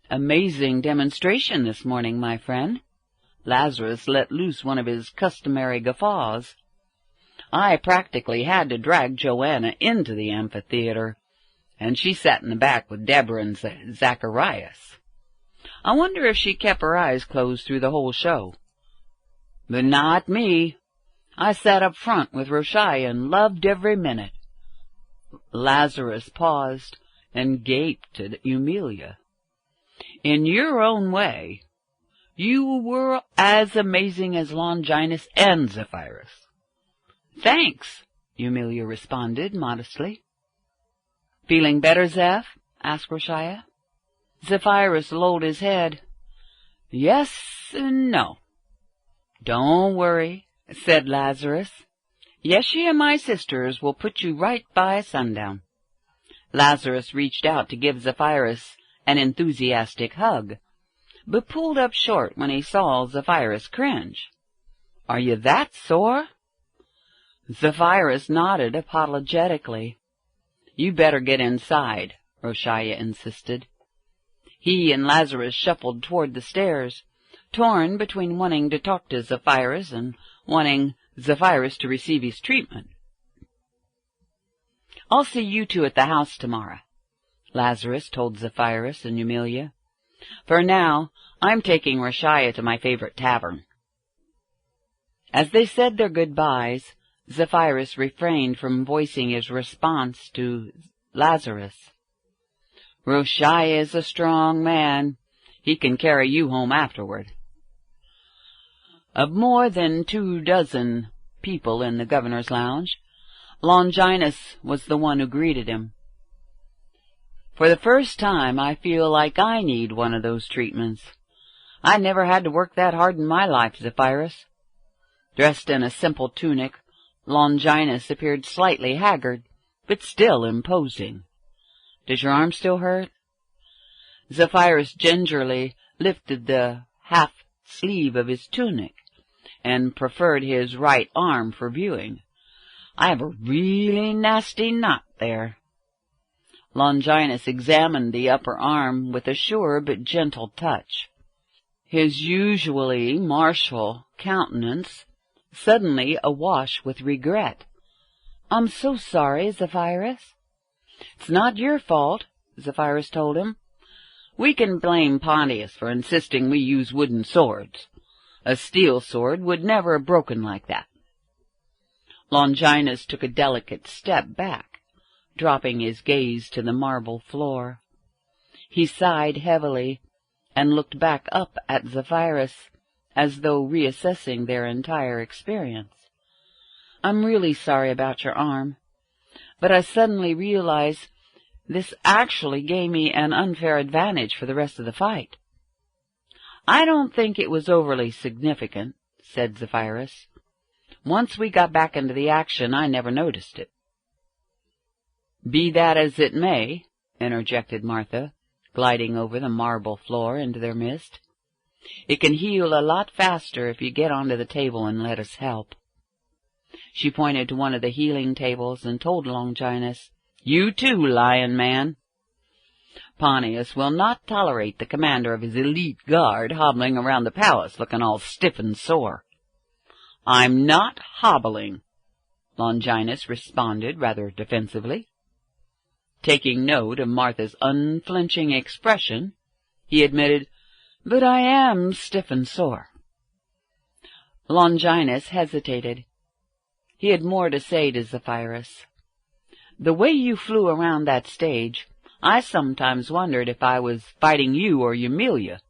"Amazing demonstration this morning, my friend." Lazarus let loose one of his customary guffaws. "I practically had to drag Joanna into the amphitheater, and she sat in the back with Deborah and Zacharias. I wonder if she kept her eyes closed through the whole show. But not me. I sat up front with Roshaiah and loved every minute." Lazarus paused and gaped at Eumelia. "In your own way, you were as amazing as Longinus and Zephyrus." "Thanks," Eumelia responded modestly. "Feeling better, Zeph?" asked Roshaiah. Zephyrus lolled his head. "Yes and no." "Don't worry," said Lazarus. "Yeshua and my sisters will put you right by sundown." Lazarus reached out to give Zephyrus an enthusiastic hug, but pulled up short when he saw Zephyrus cringe. "Are you that sore?" Zephyrus nodded apologetically. "You better get inside," Roshaiah insisted. He and Lazarus shuffled toward the stairs, torn between wanting to talk to Zephyrus and wanting Zephyrus to receive his treatment. "I'll see you two at the house tomorrow," Lazarus told Zephyrus and Eumelia. "For now, I'm taking Roshaiah to my favorite tavern." As they said their goodbyes, Zephyrus refrained from voicing his response to Lazarus. "Roshai is a strong man. He can carry you home afterward." Of more than 24 people in the governor's lounge, Longinus was the one who greeted him. "For the first time, I feel like I need one of those treatments. I never had to work that hard in my life, Zephyrus." Dressed in a simple tunic, Longinus appeared slightly haggard, but still imposing. "Does your arm still hurt?" Zephyrus gingerly lifted the half-sleeve of his tunic and preferred his right arm for viewing. "I have a really nasty knot there." Longinus examined the upper arm with a sure but gentle touch. His usually martial countenance suddenly awash with regret. "I'm so sorry, Zephyrus." "It's not your fault," Zephyrus told him. "We can blame Pontius for insisting we use wooden swords. A steel sword would never have broken like that." Longinus took a delicate step back, dropping his gaze to the marble floor. He sighed heavily and looked back up at Zephyrus as though reassessing their entire experience. "I'm really sorry about your arm, but I suddenly realized this actually gave me an unfair advantage for the rest of the fight." "I don't think it was overly significant," said Zephyrus. "Once we got back into the action, I never noticed it." "Be that as it may," interjected Martha, gliding over the marble floor into their midst, "it can heal a lot faster if you get onto the table and let us help." She pointed to one of the healing tables and told Longinus, "You too, lion man. Pontius will not tolerate the commander of his elite guard hobbling around the palace looking all stiff and sore." "I'm not hobbling," Longinus responded rather defensively. Taking note of Martha's unflinching expression, he admitted, "But I am stiff and sore." Longinus hesitated. He had more to say to Zephyrus. "The way you flew around that stage, I sometimes wondered if I was fighting you or Eumelia.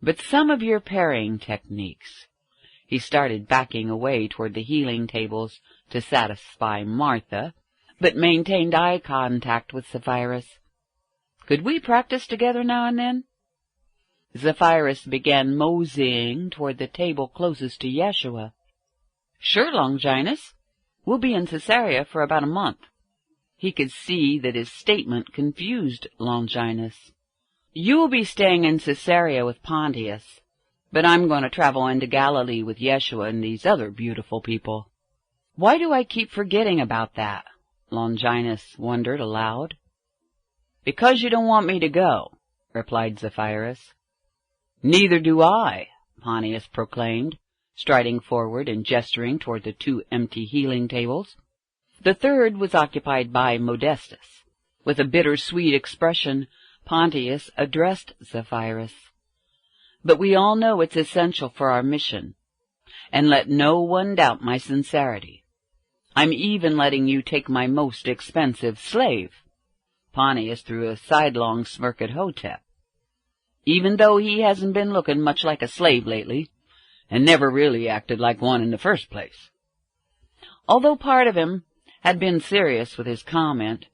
But some of your parrying techniques—" He started backing away toward the healing tables to satisfy Martha, but maintained eye contact with Zephyrus. "Could we practice together now and then?" Zephyrus began moseying toward the table closest to Yeshua. "Sure, Longinus. We'll be in Caesarea for about a month." He could see that his statement confused Longinus. "You'll be staying in Caesarea with Pontius, but I'm going to travel into Galilee with Yeshua and these other beautiful people." "Why do I keep forgetting about that?" Longinus wondered aloud. "Because you don't want me to go," replied Zephyrus. "Neither do I," Pontius proclaimed, striding forward and gesturing toward the 2 empty healing tables. The third was occupied by Modestus. With a bittersweet expression, Pontius addressed Zephyrus. "But we all know it's essential for our mission, and let no one doubt my sincerity. I'm even letting you take my most expensive slave." Pontius threw a sidelong smirk at Hotep. "Even though he hasn't been looking much like a slave lately, and never really acted like one in the first place." Although part of him had been serious with his comment,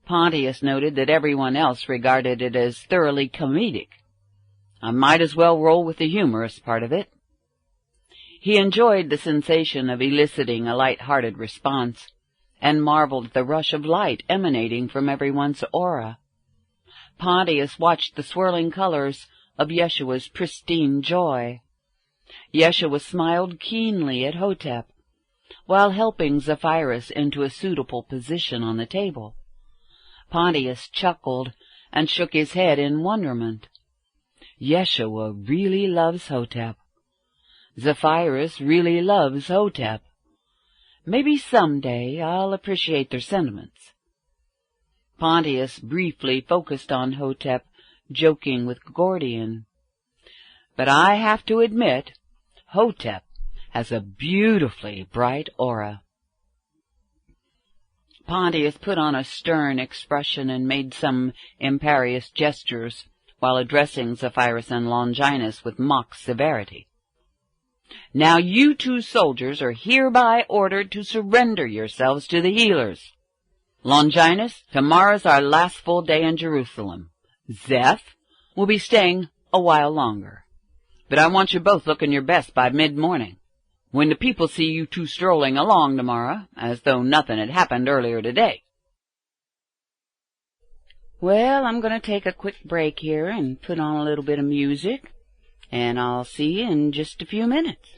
Pontius noted that everyone else regarded it as thoroughly comedic. I might as well roll with the humorous part of it. He enjoyed the sensation of eliciting a light-hearted response, and marveled at the rush of light emanating from everyone's aura. Pontius watched the swirling colors of Yeshua's pristine joy. Yeshua smiled keenly at Hotep, while helping Zephyrus into a suitable position on the table. Pontius chuckled and shook his head in wonderment. Yeshua really loves Hotep. Zephyrus really loves Hotep. Maybe someday I'll appreciate their sentiments. Pontius briefly focused on Hotep, joking with Gordian. But I have to admit, Hotep has a beautifully bright aura. Pontius put on a stern expression and made some imperious gestures while addressing Zephyrus and Longinus with mock severity. "Now you two soldiers are hereby ordered to surrender yourselves to the healers. Longinus, tomorrow's our last full day in Jerusalem. Zeph will be staying a while longer. But I want you both looking your best by mid-morning. When the people see you two strolling along tomorrow, as though nothing had happened earlier today." Well, I'm going to take a quick break here and put on a little bit of music, and I'll see you in just a few minutes.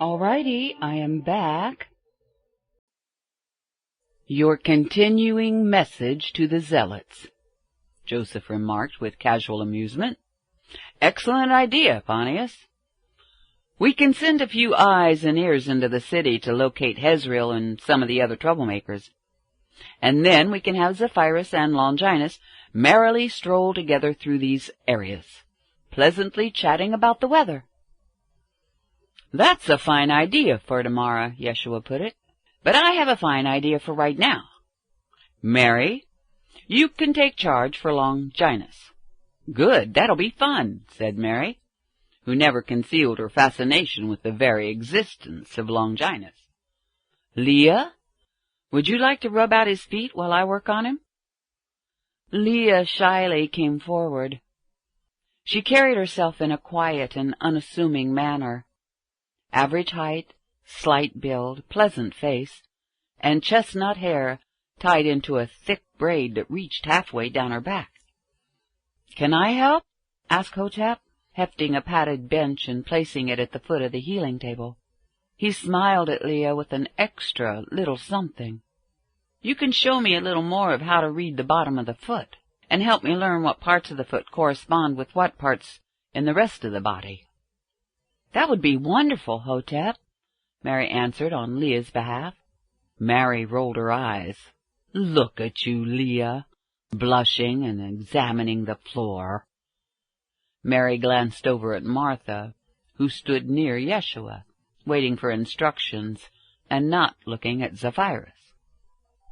All righty, I am back. Your continuing message to the zealots, Joseph remarked with casual amusement. Excellent idea, Pontius. We can send a few eyes and ears into the city to locate Hezreel and some of the other troublemakers. And then we can have Zephyrus and Longinus merrily stroll together through these areas, pleasantly chatting about the weather. That's a fine idea for tomorrow, Yeshua put it. But I have a fine idea for right now. Mary, you can take charge for Longinus. Good, that'll be fun, said Mary, who never concealed her fascination with the very existence of Longinus. Leah, would you like to rub out his feet while I work on him? Leah shyly came forward. She carried herself in a quiet and unassuming manner. Average height, slight build, pleasant face, and chestnut hair tied into a thick braid that reached halfway down her back. "Can I help?" asked Hotep, hefting a padded bench and placing it at the foot of the healing table. He smiled at Leah with an extra little something. "You can show me a little more of how to read the bottom of the foot, and help me learn what parts of the foot correspond with what parts in the rest of the body." "That would be wonderful, Hotep," Mary answered on Leah's behalf. Mary rolled her eyes. "Look at you, Leah, blushing and examining the floor." Mary glanced over at Martha, who stood near Yeshua, waiting for instructions and not looking at Zephyrus.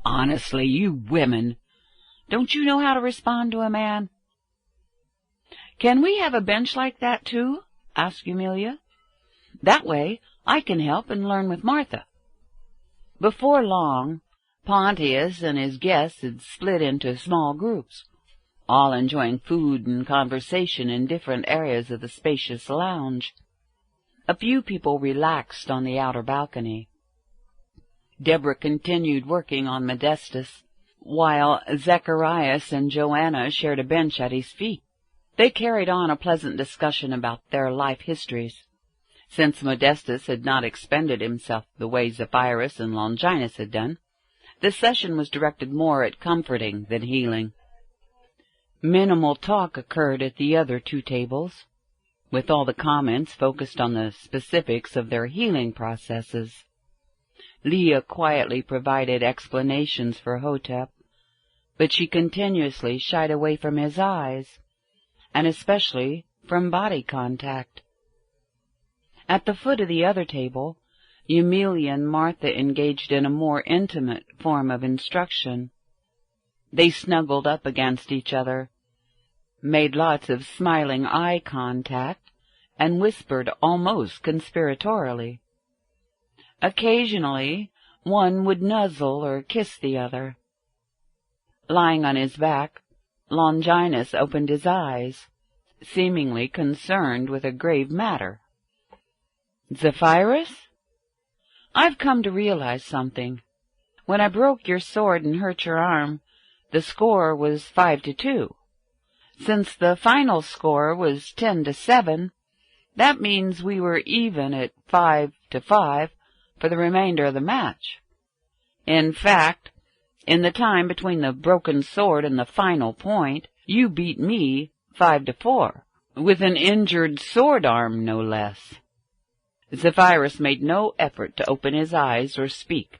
"Honestly, you women, don't you know how to respond to a man?" "Can we have a bench like that, too?" asked Eumelia. "That way I can help and learn with Martha." Before long, Pontius and his guests had split into small groups, all enjoying food and conversation in different areas of the spacious lounge. A few people relaxed on the outer balcony. Deborah continued working on Modestus, while Zacharias and Joanna shared a bench at his feet. They carried on a pleasant discussion about their life histories. Since Modestus had not expended himself the way Zephyrus and Longinus had done, the session was directed more at comforting than healing. Minimal talk occurred at the other two tables, with all the comments focused on the specifics of their healing processes. Leah quietly provided explanations for Hotep, but she continuously shied away from his eyes, and especially from body contact. At the foot of the other table, Eumelia and Martha engaged in a more intimate form of instruction. They snuggled up against each other, made lots of smiling eye contact, and whispered almost conspiratorially. Occasionally, one would nuzzle or kiss the other. Lying on his back, Longinus opened his eyes, seemingly concerned with a grave matter. "Zephyrus? I've come to realize something. When I broke your sword and hurt your arm, the score was 5-2. Since the final score was 10-7, that means we were even at 5-5 for the remainder of the match. In fact, in the time between the broken sword and the final point, you beat me 5-4, with an injured sword arm, no less." Zephyrus made no effort to open his eyes or speak.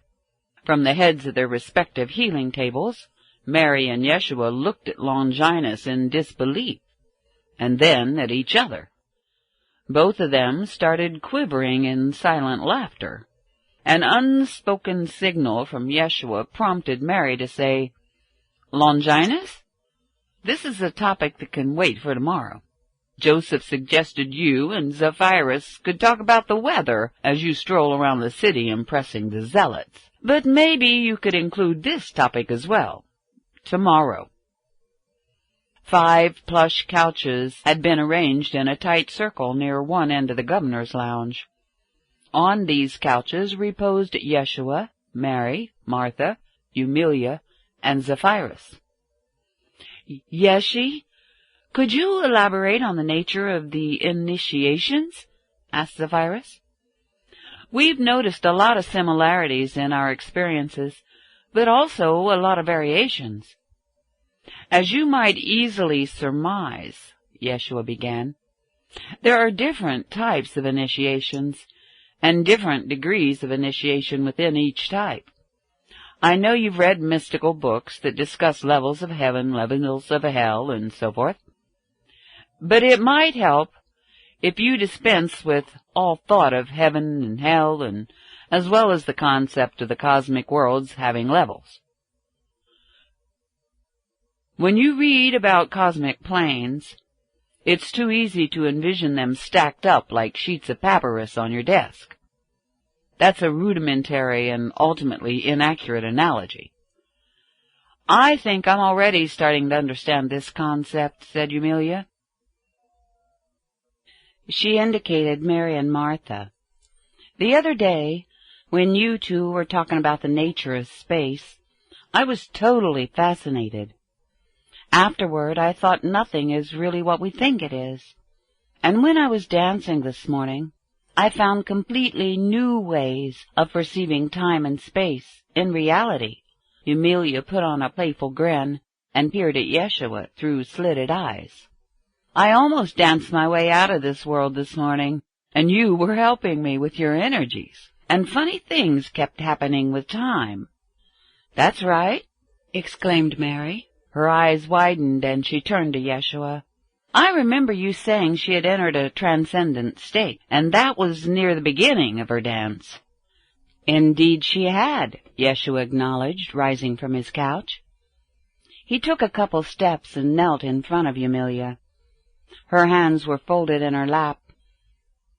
From the heads of their respective healing tables, Mary and Yeshua looked at Longinus in disbelief, and then at each other. Both of them started quivering in silent laughter. An unspoken signal from Yeshua prompted Mary to say, "Longinus, this is a topic that can wait for tomorrow. Joseph suggested you and Zephyrus could talk about the weather as you stroll around the city impressing the zealots. But maybe you could include this topic as well. Tomorrow." 5 plush couches had been arranged in a tight circle near one end of the governor's lounge. On these couches reposed Yeshua, Mary, Martha, Eumelia, and Zephyrus. "Yeshi, could you elaborate on the nature of the initiations?" asked Zephyrus. We've noticed a lot of similarities in our experiences, but also a lot of variations. As you might easily surmise, Yeshua began, there are different types of initiations and different degrees of initiation within each type. I know you've read mystical books that discuss levels of heaven, levels of hell, and so forth. But it might help if you dispense with all thought of heaven and hell, and as well as the concept of the cosmic worlds having levels. When you read about cosmic planes, it's too easy to envision them stacked up like sheets of papyrus on your desk. That's a rudimentary and ultimately inaccurate analogy. I think I'm already starting to understand this concept, said Eumelia. She indicated Mary and Martha. The other day, when you two were talking about the nature of space, I was totally fascinated. Afterward, I thought nothing is really what we think it is. And when I was dancing this morning, I found completely new ways of perceiving time and space in reality. Eumelia put on a playful grin and peered at Yeshua through slitted eyes. I almost danced my way out of this world this morning, and you were helping me with your energies, and funny things kept happening with time. That's right, exclaimed Mary. Her eyes widened, and she turned to Yeshua. I remember you saying she had entered a transcendent state, and that was near the beginning of her dance. Indeed she had, Yeshua acknowledged, rising from his couch. He took a couple steps and knelt in front of Eumelia. Her hands were folded in her lap,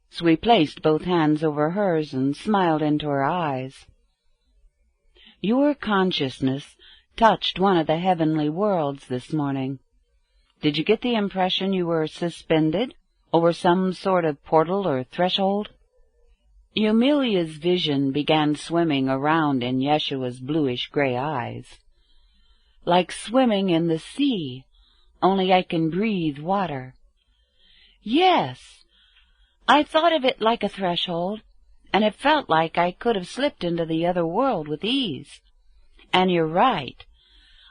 so he placed both hands over hers and smiled into her eyes. Your consciousness touched one of the heavenly worlds this morning. Did you get the impression you were suspended over some sort of portal or threshold? Eumelia's vision began swimming around in Yeshua's bluish-gray eyes. Like swimming in the sea, only I can breathe water. Yes, I thought of it like a threshold, and it felt like I could have slipped into the other world with ease. And you're right,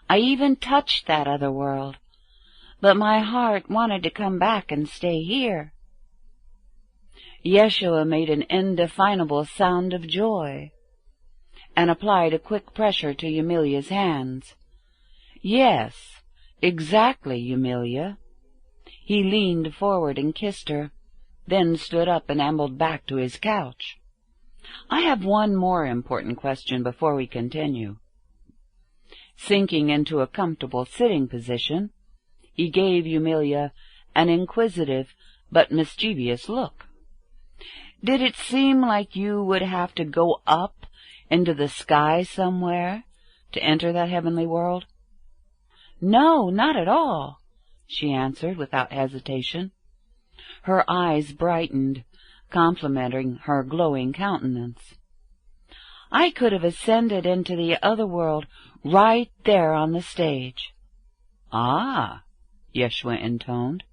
I even touched that other world, but my heart wanted to come back and stay here. Yeshua made an indefinable sound of joy, and applied a quick pressure to Eumelia's hands. Yes, exactly, Eumelia. He leaned forward and kissed her, then stood up and ambled back to his couch. I have one more important question before we continue. Sinking into a comfortable sitting position, he gave Eumelia an inquisitive but mischievous look. Did it seem like you would have to go up into the sky somewhere to enter that heavenly world? No, not at all, she answered without hesitation. Her eyes brightened, complimenting her glowing countenance. I could have ascended into the other world right there on the stage. Ah, Yeshua intoned.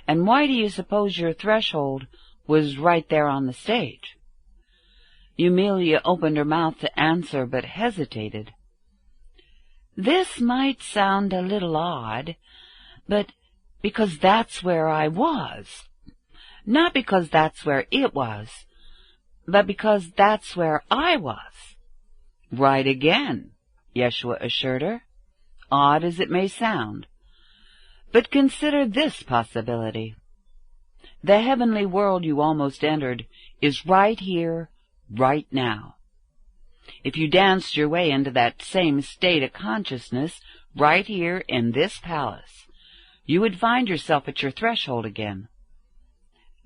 And why do you suppose your threshold was right there on the stage? Eumelia opened her mouth to answer, but hesitated. This might sound a little odd, but because that's where I was. Not because that's where it was, but because that's where I was. Right again, Yeshua assured her, odd as it may sound. But consider this possibility. The heavenly world you almost entered is right here, right now. If you danced your way into that same state of consciousness right here in this palace, you would find yourself at your threshold again.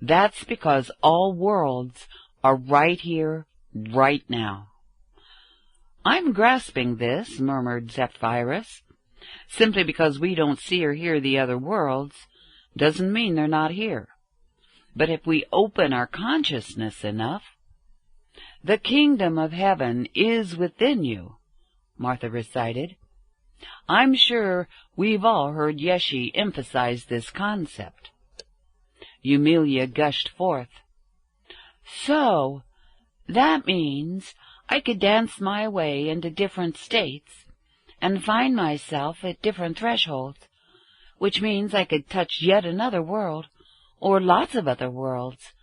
That's because all worlds are right here, right now. I'm grasping this, murmured Zephyrus. Simply because we don't see or hear the other worlds doesn't mean they're not here. But if we open our consciousness enough, the kingdom of heaven is within you, Martha recited. I'm sure we've all heard Yeshe emphasize this concept. Eumelia gushed forth. So, That means I could dance my way into different states and find myself at different thresholds, which means I could touch yet another world, or lots of other worlds,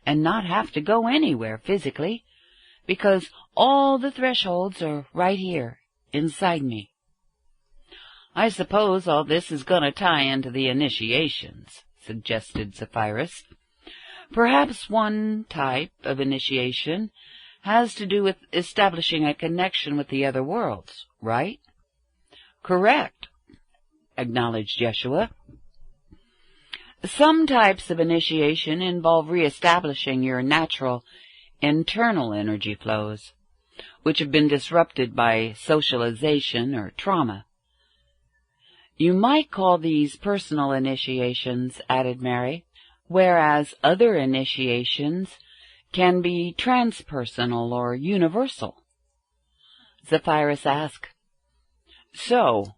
and not have to go anywhere physically, because all the thresholds are right here, inside me. I suppose all this is going to tie into the initiations, suggested Zephyrus. Perhaps one type of initiation has to do with establishing a connection with the other worlds, right? Correct, acknowledged Yeshua. Some types of initiation involve reestablishing your natural internal energy flows, which have been disrupted by socialization or trauma. You might call these personal initiations, added Mary, whereas other initiations can be transpersonal or universal. Zephyrus asked, So,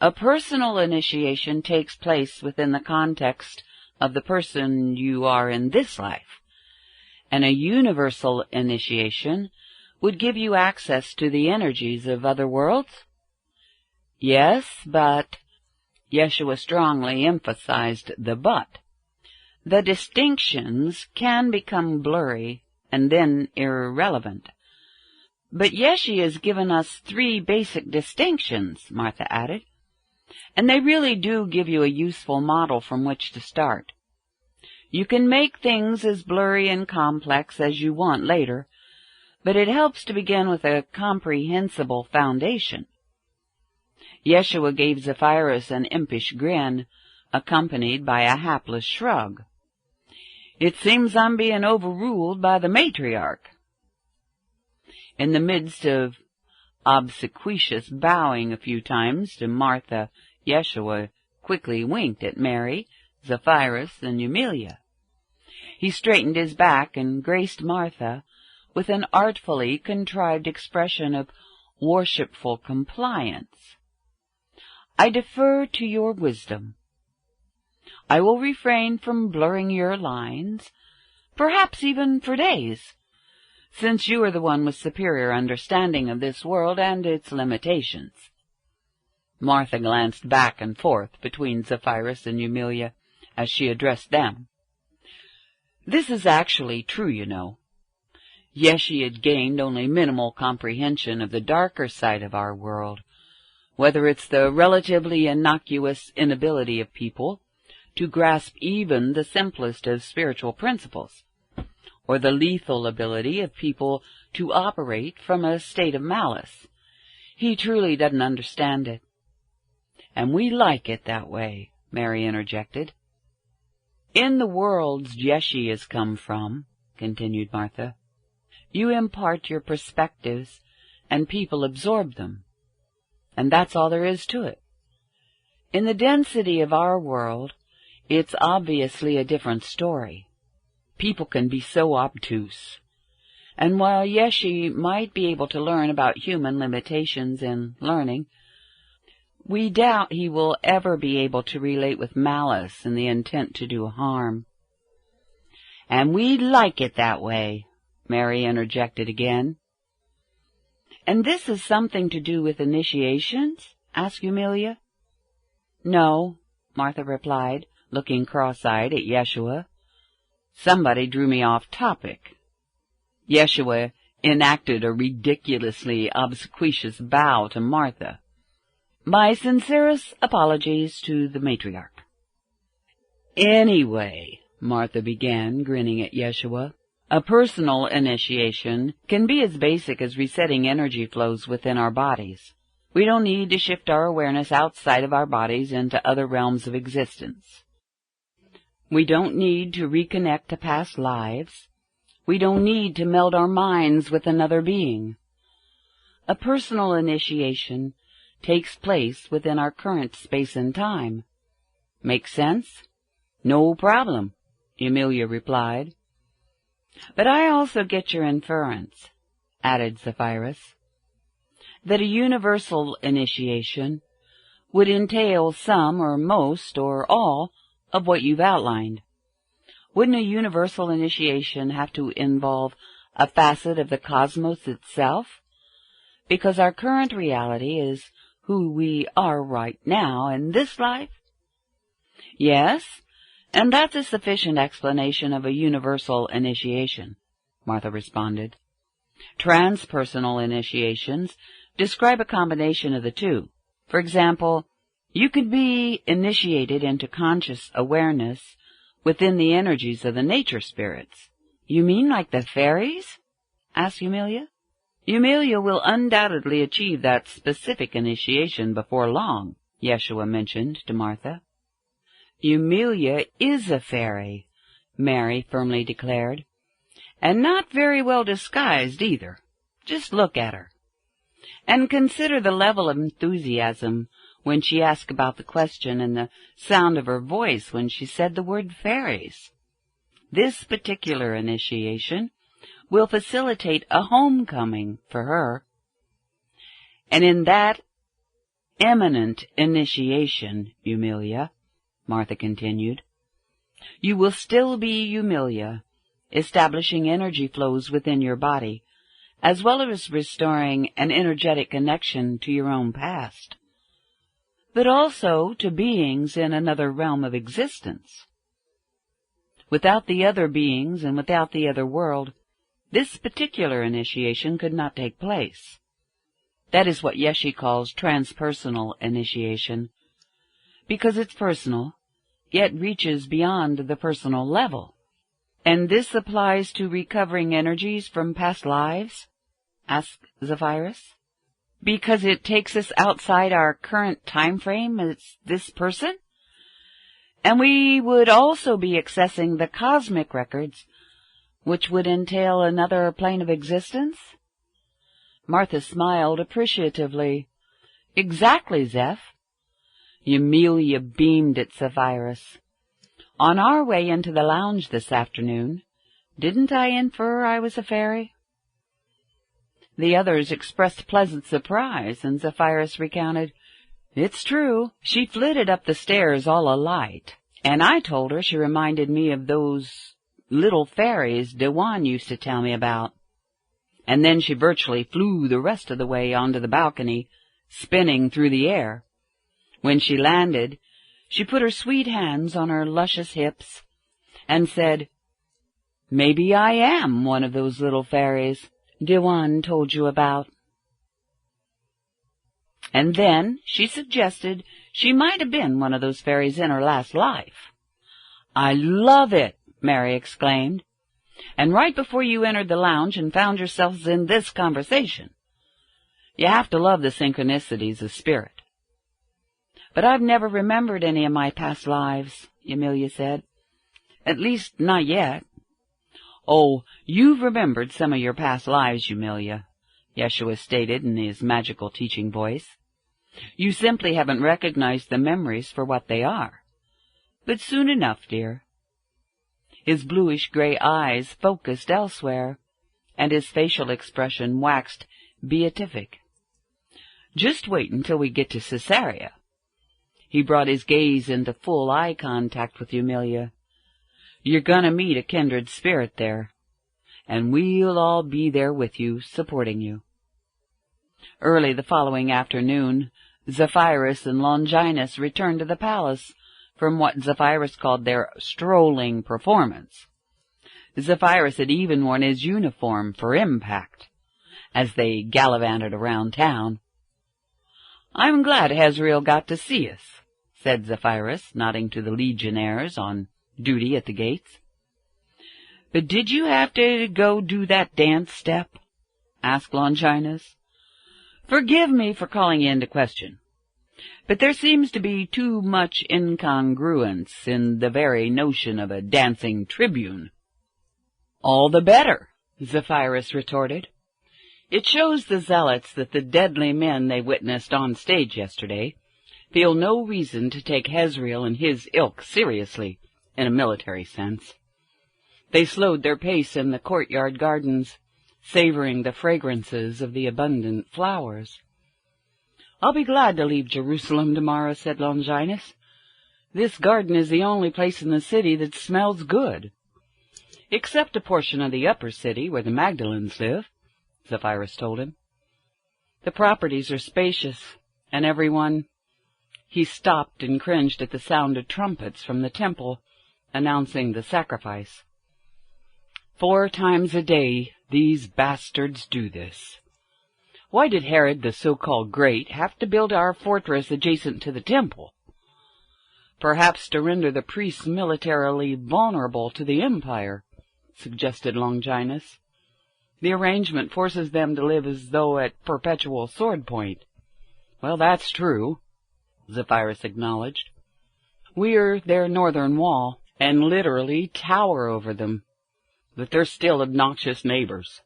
a personal initiation takes place within the context of the person you are in this life, and a universal initiation would give you access to the energies of other worlds? Yes, but, Yeshua strongly emphasized the but. The distinctions can become blurry and then irrelevant. But Yeshua has given us 3 basic distinctions, Martha added, and they really do give you a useful model from which to start. You can make things as blurry and complex as you want later, but it helps to begin with a comprehensible foundation. Yeshua gave Zephyrus an impish grin, accompanied by a hapless shrug. It seems I'm being overruled by the matriarch. In the midst of obsequious bowing a few times to Martha, Yeshua quickly winked at Mary, Zephyrus, and Eumelia. He straightened his back and graced Martha with an artfully contrived expression of worshipful compliance. I defer to your wisdom. I will refrain from blurring your lines, perhaps even for days, since you are the one with superior understanding of this world and its limitations. Martha glanced back and forth between Zephyrus and Eumelia as she addressed them. This is actually true, you know. Yeshua had gained only minimal comprehension of the darker side of our world, whether it's the relatively innocuous inability of people to grasp even the simplest of spiritual principles, or the lethal ability of people to operate from a state of malice. He truly doesn't understand it. And we like it that way, Mary interjected. In the worlds Yeshua has come from, continued Martha, you impart your perspectives and people absorb them. And that's all there is to it. In the density of our world, it's obviously a different story. People can be so obtuse. And while Yeshua might be able to learn about human limitations in learning, we doubt he will ever be able to relate with malice and the intent to do harm. And we like it that way, Mary interjected again. And this has something to do with initiations? Asked Eumelia. No, Martha replied, looking cross-eyed at Yeshua. Somebody drew me off topic. Yeshua enacted a ridiculously obsequious bow to Martha. My sincerest apologies to the matriarch. Anyway, Martha began, grinning at Yeshua, a personal initiation can be as basic as resetting energy flows within our bodies. We don't need to shift our awareness outside of our bodies into other realms of existence. We don't need to reconnect to past lives. We don't need to meld our minds with another being. A personal initiation takes place within our current space and time. Make sense? No problem, Eumelia replied. But I also get your inference, added Zephyrus, that a universal initiation would entail some or most or all of what you've outlined. Wouldn't a universal initiation have to involve a facet of the cosmos itself? Because our current reality is who we are right now in this life? Yes, and that's a sufficient explanation of a universal initiation, Martha responded. Transpersonal initiations describe a combination of the two. For example, you could be initiated into conscious awareness within the energies of the nature spirits. You mean like the fairies? Asked Eumelia. Eumelia will undoubtedly achieve that specific initiation before long, Yeshua mentioned to Martha. Eumelia is a fairy, Mary firmly declared, and not very well disguised either. Just look at her. And consider the level of enthusiasm when she asked about the question and the sound of her voice when she said the word fairies. This particular initiation will facilitate a homecoming for her. And in that eminent initiation, Eumelia, Martha continued, you will still be Eumelia, establishing energy flows within your body, as well as restoring an energetic connection to your own past, but also to beings in another realm of existence. Without the other beings and without the other world, this particular initiation could not take place. That is what Yeshe calls transpersonal initiation, because it's personal, yet reaches beyond the personal level. And this applies to recovering energies from past lives? Asked Zephyrus. Because it takes us outside our current time frame as this person? And we would also be accessing the cosmic records, which would entail another plane of existence? Martha smiled appreciatively. Exactly, Zeph. Eumelia beamed at Zephyrus. On our way into the lounge this afternoon, didn't I infer I was a fairy? The others expressed pleasant surprise, and Zephyrus recounted, It's true, she flitted up the stairs all alight, and I told her she reminded me of those little fairies Dewan used to tell me about. And then she virtually flew the rest of the way onto the balcony, spinning through the air. When she landed, she put her sweet hands on her luscious hips and said, Maybe I am one of those little fairies Dewan told you about. And then she suggested she might have been one of those fairies in her last life. I love it, Mary exclaimed. And right before you entered the lounge and found yourselves in this conversation. You have to love the synchronicities of spirit. But I've never remembered any of my past lives, Eumelia said. At least, not yet. Oh, you've remembered some of your past lives, Eumelia, Yeshua stated in his magical teaching voice. You simply haven't recognized the memories for what they are. But soon enough, dear. His bluish-gray eyes focused elsewhere, and his facial expression waxed beatific. Just wait until we get to Caesarea. He brought his gaze into full eye contact with Eumelia. You're gonna meet a kindred spirit there, and we'll all be there with you, supporting you. Early the following afternoon, Zephyrus and Longinus returned to the palace from what Zephyrus called their strolling performance. Zephyrus had even worn his uniform for impact, as they gallivanted around town. I'm glad Hazriel got to see us, said Zephyrus, nodding to the legionnaires on duty at the gates. But did you have to go do that dance step? Asked Longinus. Forgive me for calling you into question, but there seems to be too much incongruence in the very notion of a dancing tribune. All the better, Zephyrus retorted. It shows the zealots that the deadly men they witnessed on stage yesterday feel no reason to take Hazriel and his ilk seriously, in a military sense. They slowed their pace in the courtyard gardens, savoring the fragrances of the abundant flowers. I'll be glad to leave Jerusalem tomorrow, said Longinus. This garden is the only place in the city that smells good. "Except a portion of the upper city where the Magdalens live," Zephyrus told him. "The properties are spacious, and everyone—" He stopped and cringed at the sound of trumpets from the temple, announcing the sacrifice. 4 times a day these bastards do this. Why did Herod, the so-called Great, have to build our fortress adjacent to the temple? Perhaps to render the priests militarily vulnerable to the empire, suggested Longinus. The arrangement forces them to live as though at perpetual sword point. Well, that's true, Zephyrus acknowledged. We're their northern wall, and literally tower over them. But they're still obnoxious neighbors.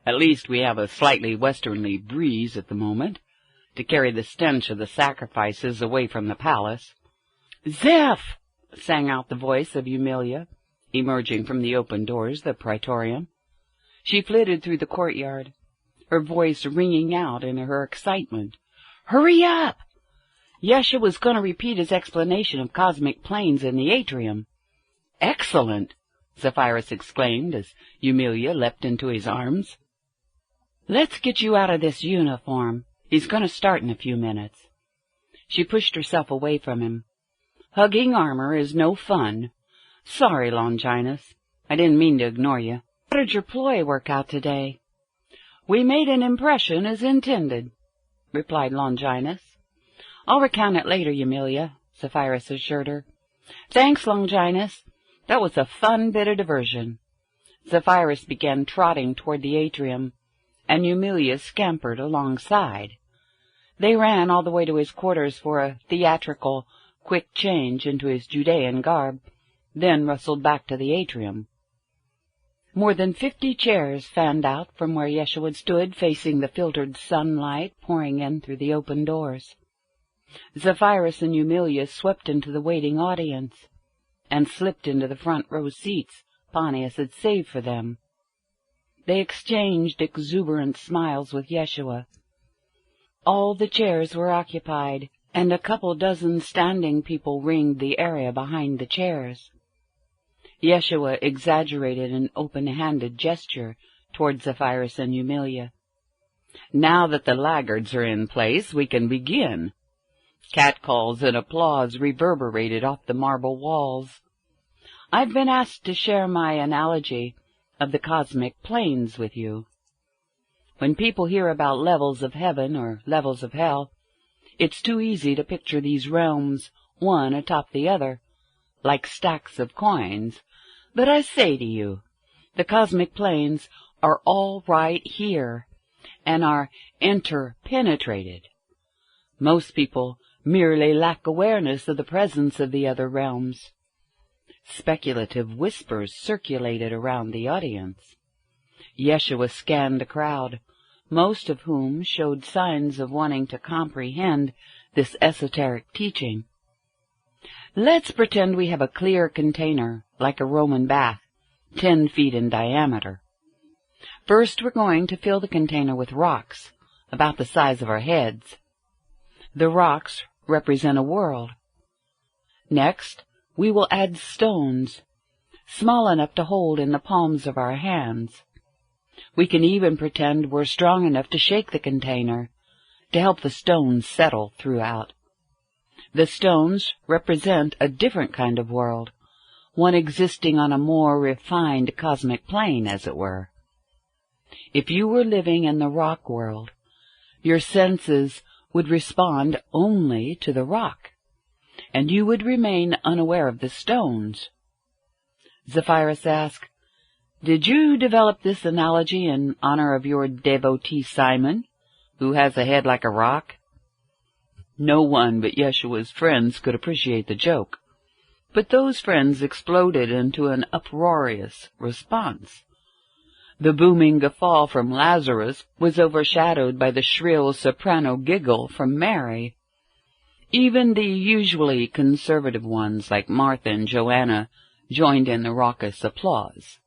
At least we have a slightly westerly breeze at the moment, to carry the stench of the sacrifices away from the palace. "Zeph!" sang out the voice of Eumelia, emerging from the open doors of the praetorium. She flitted through the courtyard, her voice ringing out in her excitement. "Hurry up! Yeshua was going to repeat his explanation of cosmic planes in the atrium." "Excellent!" Zephyrus exclaimed as Eumelia leapt into his arms. "Let's get you out of this uniform. He's going to start in a few minutes." She pushed herself away from him. "Hugging armor is no fun. Sorry, Longinus. I didn't mean to ignore you. How did your ploy work out today?" "We made an impression as intended," replied Longinus. "I'll recount it later, Eumelia," Zephyrus assured her. "Thanks, Longinus. That was a fun bit of diversion." Zephyrus began trotting toward the atrium, and Eumelia scampered alongside. They ran all the way to his quarters for a theatrical, quick change into his Judean garb, then rustled back to the atrium. More than 50 chairs fanned out from where Yeshua stood, facing the filtered sunlight pouring in through the open doors. Zephyrus and Eumelia swept into the waiting audience, and slipped into the front row seats Pontius had saved for them. They exchanged exuberant smiles with Yeshua. All the chairs were occupied, and a couple dozen standing people ringed the area behind the chairs. Yeshua exaggerated an open-handed gesture toward Zephyrus and Eumelia. "Now that the laggards are in place, we can begin." Catcalls and applause reverberated off the marble walls. "I've been asked to share my analogy of the cosmic planes with you. When people hear about levels of heaven or levels of hell, it's too easy to picture these realms, one atop the other, like stacks of coins. But I say to you, the cosmic planes are all right here, and are interpenetrated. Most people merely lack awareness of the presence of the other realms." Speculative whispers circulated around the audience. Yeshua scanned the crowd, most of whom showed signs of wanting to comprehend this esoteric teaching. "Let's pretend we have a clear container, like a Roman bath, 10 feet in diameter. First, we're going to fill the container with rocks, about the size of our heads. The rocks represent a world. Next, we will add stones, small enough to hold in the palms of our hands. We can even pretend we're strong enough to shake the container, to help the stones settle throughout. The stones represent a different kind of world, one existing on a more refined cosmic plane, as it were. If you were living in the rock world, your senses would respond only to the rock, and you would remain unaware of the stones." Zephyrus asked, "Did you develop this analogy in honor of your devotee Simon, who has a head like a rock?" No one but Yeshua's friends could appreciate the joke, but those friends exploded into an uproarious response. The booming guffaw from Lazarus was overshadowed by the shrill soprano giggle from Mary. Even the usually conservative ones like Martha and Joanna joined in the raucous applause.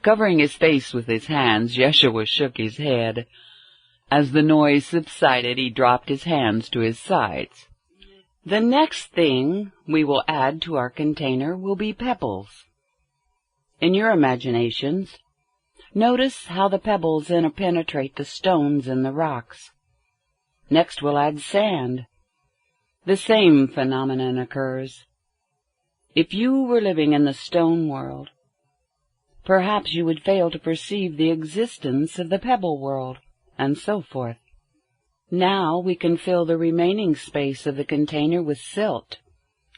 Covering his face with his hands, Yeshua shook his head. As the noise subsided, he dropped his hands to his sides. "The next thing we will add to our container will be pebbles." In your imaginations, notice how the pebbles interpenetrate the stones and the rocks. Next we'll add sand. The same phenomenon occurs. If you were living in the stone world, perhaps you would fail to perceive the existence of the pebble world, and so forth. Now we can fill the remaining space of the container with silt,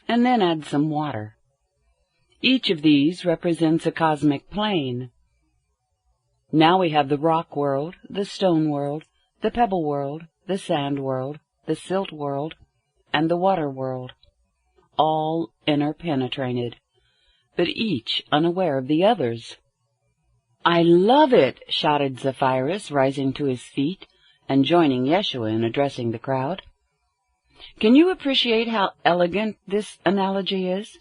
and then add some water. Each of these represents a cosmic plane. Now we have the rock world, the stone world, the pebble world, the sand world, the silt world, and the water world, all interpenetrated, but each unaware of the others. "I love it!" shouted Zephyrus, rising to his feet and joining Yeshua in addressing the crowd. Can you appreciate how elegant this analogy is?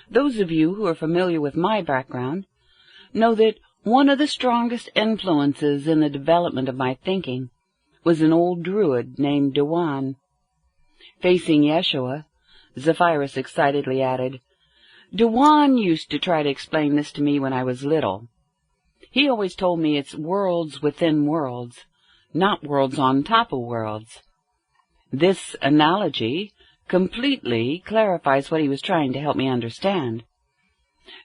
Those of you who are familiar with my background know that one of the strongest influences in the development of my thinking was an old druid named Dewan. Facing Yeshua, Zephyrus excitedly added, "Dewan used to try to explain this to me when I was little. He always told me it's worlds within worlds, not worlds on top of worlds. This analogy completely clarifies what he was trying to help me understand."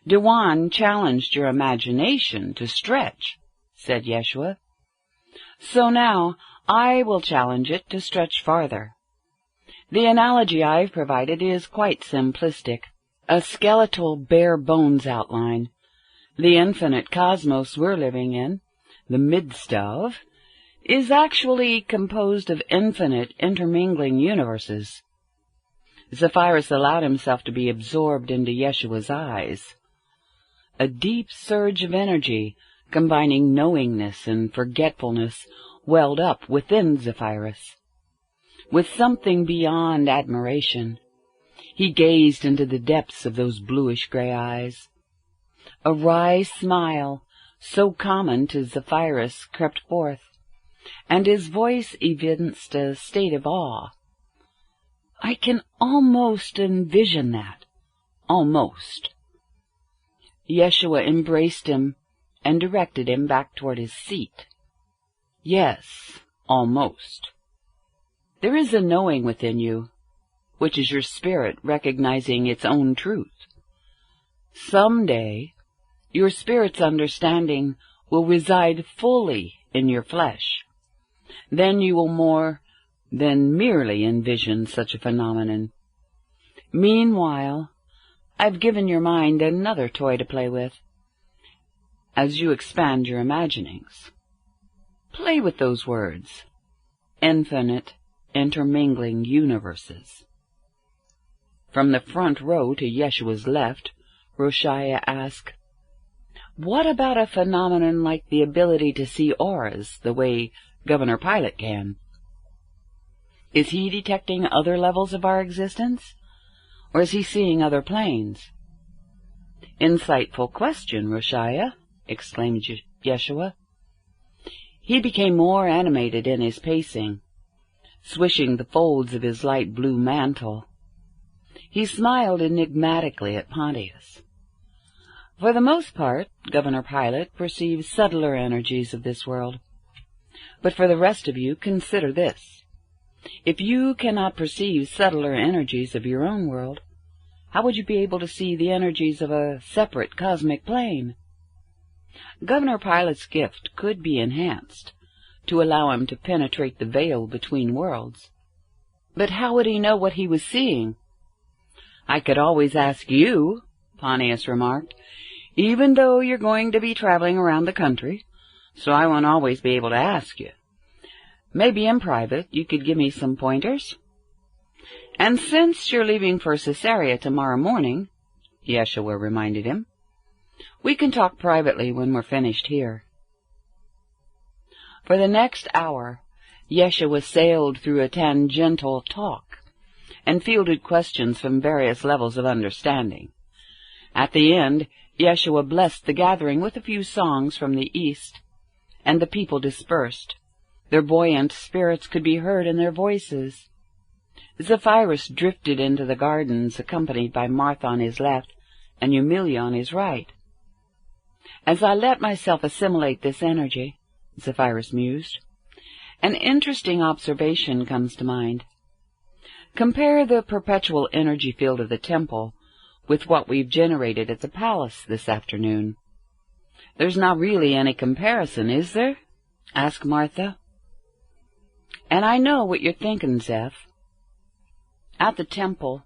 "Dewan challenged your imagination to stretch," said Yeshua. "So now I will challenge it to stretch farther. The analogy I've provided is quite simplistic, a skeletal bare-bones outline. The infinite cosmos we're living in, the midst of, is actually composed of infinite intermingling universes." Zephyrus allowed himself to be absorbed into Yeshua's eyes. A deep surge of energy, combining knowingness and forgetfulness, welled up within Zephyrus. With something beyond admiration, he gazed into the depths of those bluish-gray eyes. A wry smile, so common to Zephyrus, crept forth, and his voice evinced a state of awe. "I can almost envision that. Almost." Yeshua embraced him and directed him back toward his seat. "Yes, almost. There is a knowing within you, which is your spirit recognizing its own truth. Some day, your spirit's understanding will reside fully in your flesh. Then you will more than merely envision such a phenomenon. Meanwhile, I've given your mind another toy to play with. As you expand your imaginings, play with those words, infinite intermingling universes." From the front row to Yeshua's left, Roshiah asked, "What about a phenomenon like the ability to see auras, the way Governor Pilate can? Is he detecting other levels of our existence, or is he seeing other planes?" "Insightful question, Roshiah," exclaimed Yeshua. He became more animated in his pacing, swishing the folds of his light blue mantle. He smiled enigmatically at Pontius. "For the most part, Governor Pilate perceives subtler energies of this world. But for the rest of you, consider this. If you cannot perceive subtler energies of your own world, how would you be able to see the energies of a separate cosmic plane? Governor Pilate's gift could be enhanced to allow him to penetrate the veil between worlds. But how would he know what he was seeing?" "I could always ask you," Pontius remarked, "even though you're going to be traveling around the country, so I won't always be able to ask you. Maybe in private you could give me some pointers. And since you're leaving for Caesarea tomorrow morning," Yeshua reminded him, "we can talk privately when we're finished here." For the next hour, Yeshua sailed through a tangential talk and fielded questions from various levels of understanding. At the end, Yeshua blessed the gathering with a few songs from the East, and the people dispersed. Their buoyant spirits could be heard in their voices. Zephyrus drifted into the gardens, accompanied by Martha on his left and Eumelia on his right. As I let myself assimilate this energy, Zephyrus mused, an interesting observation comes to mind. Compare the perpetual energy field of the temple with what we've generated at the palace this afternoon. There's not really any comparison, is there? Asked Martha. And I know what you're thinking, Zeph. At the temple,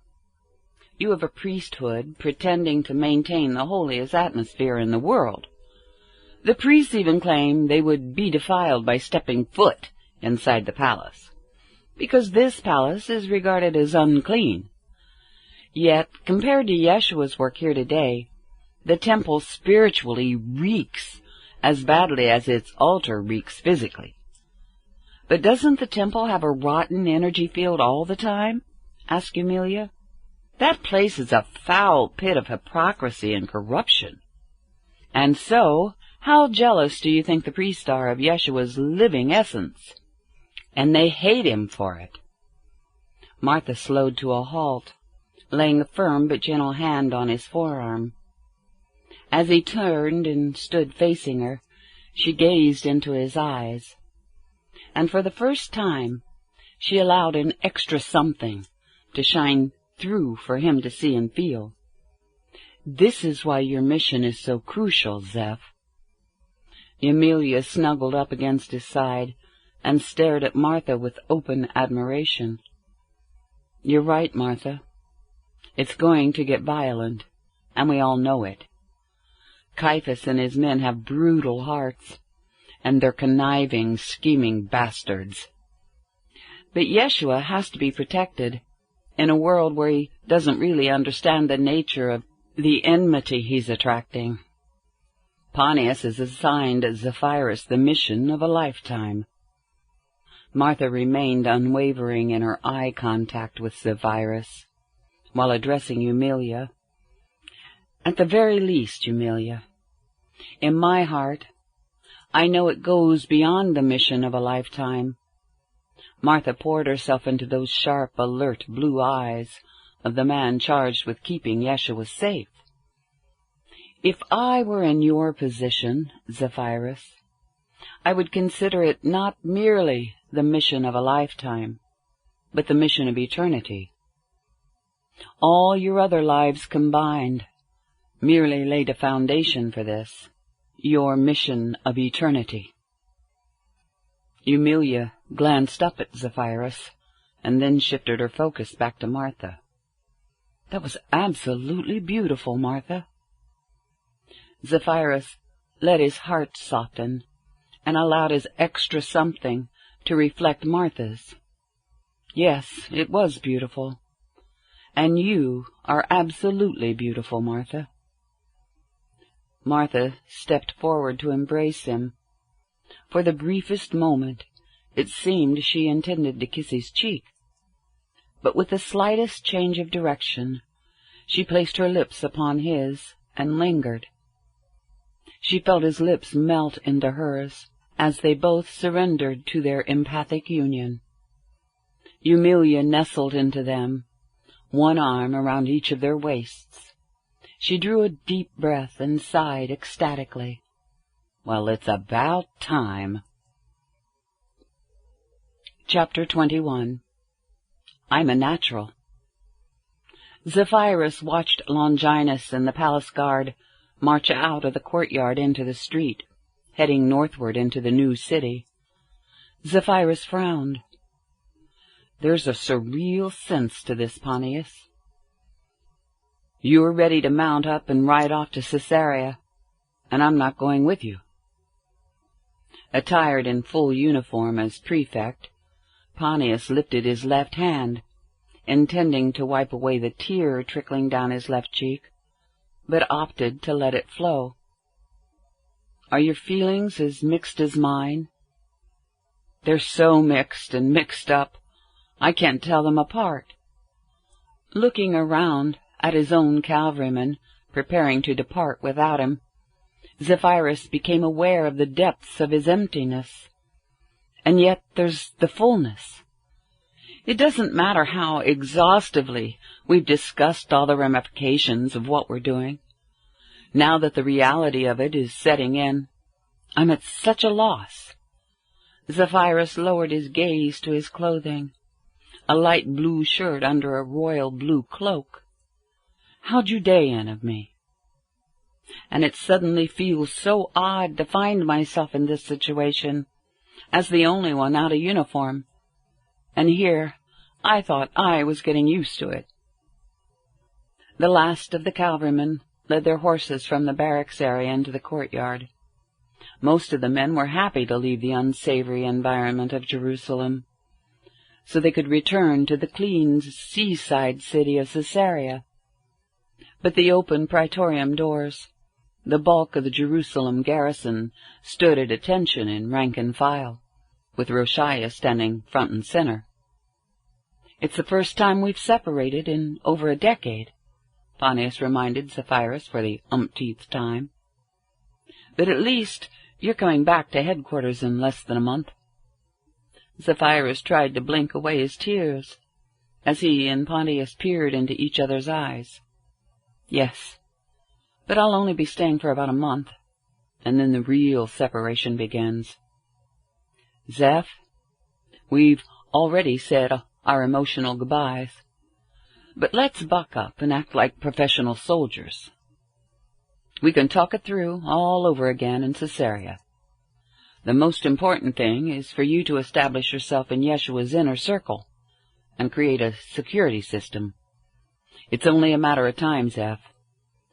you have a priesthood pretending to maintain the holiest atmosphere in the world. The priests even claim they would be defiled by stepping foot inside the palace, because this palace is regarded as unclean. Yet, compared to Yeshua's work here today, the temple spiritually reeks as badly as its altar reeks physically. But doesn't the temple have a rotten energy field all the time? Asked Amelia. That place is a foul pit of hypocrisy and corruption. And so, how jealous do you think the priests are of Yeshua's living essence? And they hate him for it. Martha slowed to a halt, laying a firm but gentle hand on his forearm. As he turned and stood facing her, she gazed into his eyes, and for the first time she allowed an extra something to shine through for him to see and feel. This is why your mission is so crucial, Zeph. Amelia snuggled up against his side and stared at Martha with open admiration. You're right, Martha. It's going to get violent, and we all know it. Caiaphas and his men have brutal hearts, and they're conniving, scheming bastards. But Yeshua has to be protected in a world where he doesn't really understand the nature of the enmity he's attracting. Pontius has assigned Zephyrus the mission of a lifetime. Martha remained unwavering in her eye contact with Zephyrus, while addressing Amelia. At the very least, Amelia, in my heart, I know it goes beyond the mission of a lifetime. Martha poured herself into those sharp, alert blue eyes of the man charged with keeping Yeshua safe. If I were in your position, Zephyrus, I would consider it not merely the mission of a lifetime, but the mission of eternity. All your other lives combined merely laid a foundation for this, your mission of eternity. Amelia glanced up at Zephyrus, and then shifted her focus back to Martha. That was absolutely beautiful, Martha. Zephyrus let his heart soften, and allowed his extra something to reflect Martha's. Yes, it was beautiful. And you are absolutely beautiful, Martha. Martha stepped forward to embrace him. For the briefest moment, it seemed she intended to kiss his cheek. But with the slightest change of direction, she placed her lips upon his and lingered. She felt his lips melt into hers as they both surrendered to their empathic union. Amelia nestled into them, one arm around each of their waists. She drew a deep breath and sighed ecstatically. Well, it's about time. Chapter 21. I'm a natural. Zephyrus watched Longinus and the palace guard march out of the courtyard into the street, heading northward into the new city. Zephyrus frowned. There's a surreal sense to this, Pontius. You're ready to mount up and ride off to Caesarea, and I'm not going with you. Attired in full uniform as prefect, Pontius lifted his left hand, intending to wipe away the tear trickling down his left cheek, but opted to let it flow. Are your feelings as mixed as mine? They're so mixed and mixed up, I can't tell them apart. Looking around at his own cavalrymen, preparing to depart without him, Zephyrus became aware of the depths of his emptiness. And yet there's the fullness. It doesn't matter how exhaustively we've discussed all the ramifications of what we're doing. Now that the reality of it is setting in, I'm at such a loss. Zephyrus lowered his gaze to his clothing, a light blue shirt under a royal blue cloak. How Judean of me. And it suddenly feels so odd to find myself in this situation, as the only one out of uniform. And here, I thought I was getting used to it. The last of the cavalrymen led their horses from the barracks area into the courtyard. Most of the men were happy to leave the unsavory environment of Jerusalem, so they could return to the clean seaside city of Caesarea. But the open praetorium doors, the bulk of the Jerusalem garrison, stood at attention in rank and file, with Roshaya standing front and center. "It's the first time we've separated in over a decade," Pontius reminded Zephyrus for the umpteenth time. "But at least you're coming back to headquarters in less than a month." Zephyrus tried to blink away his tears, as he and Pontius peered into each other's eyes. "Yes, but I'll only be staying for about a month, and then the real separation begins. Zeph, we've already said our emotional goodbyes, but let's buck up and act like professional soldiers. We can talk it through all over again in Caesarea. The most important thing is for you to establish yourself in Yeshua's inner circle and create a security system. It's only a matter of time, Zeph.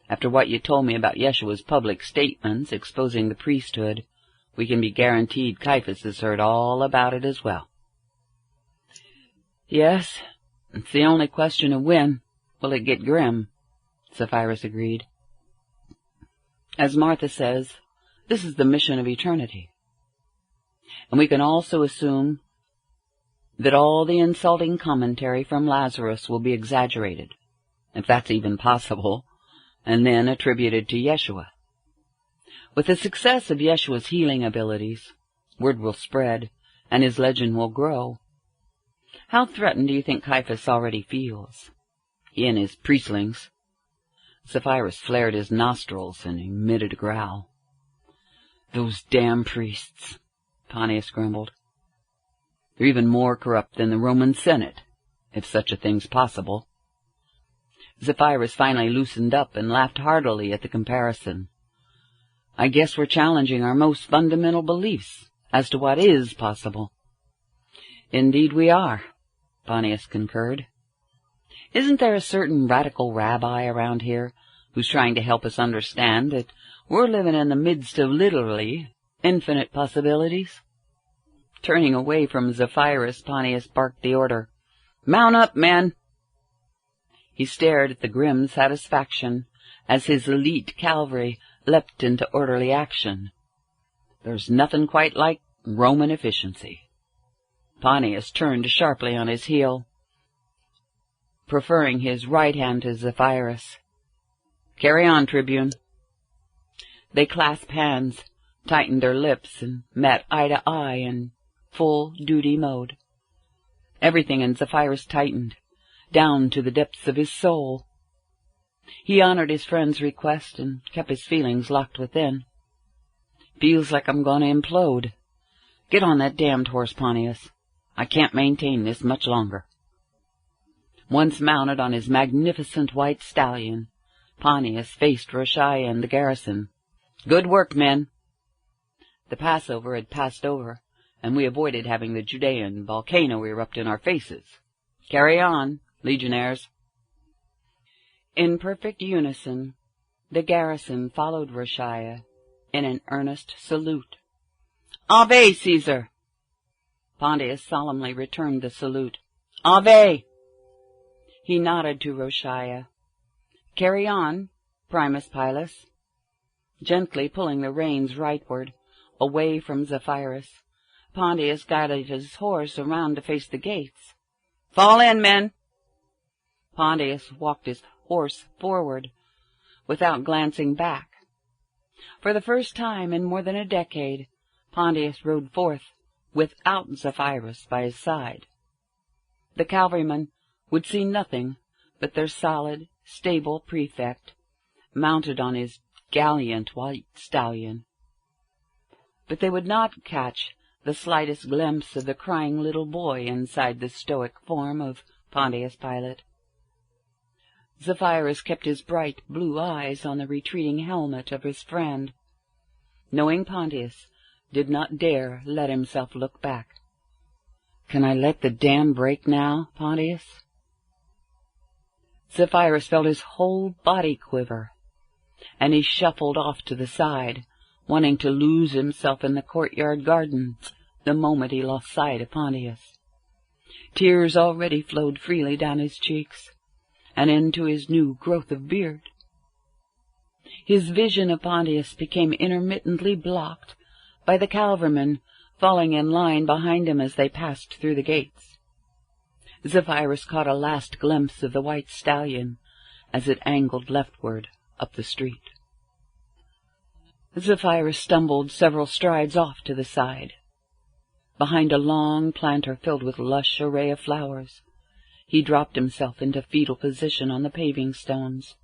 After what you told me about Yeshua's public statements exposing the priesthood, we can be guaranteed Caiaphas has heard all about it as well." "Yes, it's the only question of when will it get grim," Zephyrus agreed. "As Martha says, this is the mission of eternity. And we can also assume that all the insulting commentary from Lazarus will be exaggerated, if that's even possible, and then attributed to Yeshua. With the success of Yeshua's healing abilities, word will spread, and his legend will grow. How threatened do you think Caiaphas already feels? He and his priestlings." Zephyrus flared his nostrils and emitted a growl. "Those damn priests," Pontius grumbled. "They're even more corrupt than the Roman Senate, if such a thing's possible." Zephyrus finally loosened up and laughed heartily at the comparison. "I guess we're challenging our most fundamental beliefs as to what is possible." "Indeed we are," Pontius concurred. "Isn't there a certain radical rabbi around here who's trying to help us understand that we're living in the midst of literally infinite possibilities?" Turning away from Zephyrus, Pontius barked the order, "Mount up, men!" He stared at the grim satisfaction as his elite cavalry leapt into orderly action. There's nothing quite like Roman efficiency. Pontius turned sharply on his heel, preferring his right hand to Zephyrus. "Carry on, Tribune." They clasped hands, tightened their lips, and met eye to eye in full duty mode. Everything in Zephyrus tightened, down to the depths of his soul. He honored his friend's request and kept his feelings locked within. "Feels like I'm going to implode. Get on that damned horse, Pontius. I can't maintain this much longer." Once mounted on his magnificent white stallion, Pontius faced Roshaya and the garrison. "Good work, men." The Passover had passed over, and we avoided having the Judean volcano erupt in our faces. "Carry on, legionnaires." In perfect unison, the garrison followed Roshaya in an earnest salute. "Ave, Caesar!" Pontius solemnly returned the salute. "Ave!" He nodded to Roshaya. "Carry on, Primus Pilus." Gently pulling the reins rightward, away from Zephyrus, Pontius guided his horse around to face the gates. "Fall in, men!" Pontius walked his horse forward, without glancing back. For the first time in more than a decade, Pontius rode forth without Zephyrus by his side. The cavalrymen would see nothing but their solid, stable prefect, mounted on his gallant white stallion. But they would not catch the slightest glimpse of the crying little boy inside the stoic form of Pontius Pilate. Zephyrus kept his bright blue eyes on the retreating helmet of his friend, knowing Pontius did not dare let himself look back. "Can I let the dam break now, Pontius?" Zephyrus felt his whole body quiver, and he shuffled off to the side, wanting to lose himself in the courtyard gardens the moment he lost sight of Pontius. Tears already flowed freely down his cheeks and into his new growth of beard. His vision of Pontius became intermittently blocked by the cavalrymen falling in line behind him as they passed through the gates. Zephyrus caught a last glimpse of the white stallion as it angled leftward up the street. Zephyrus stumbled several strides off to the side. Behind a long planter filled with lush array of flowers, he dropped himself into fetal position on the paving stones.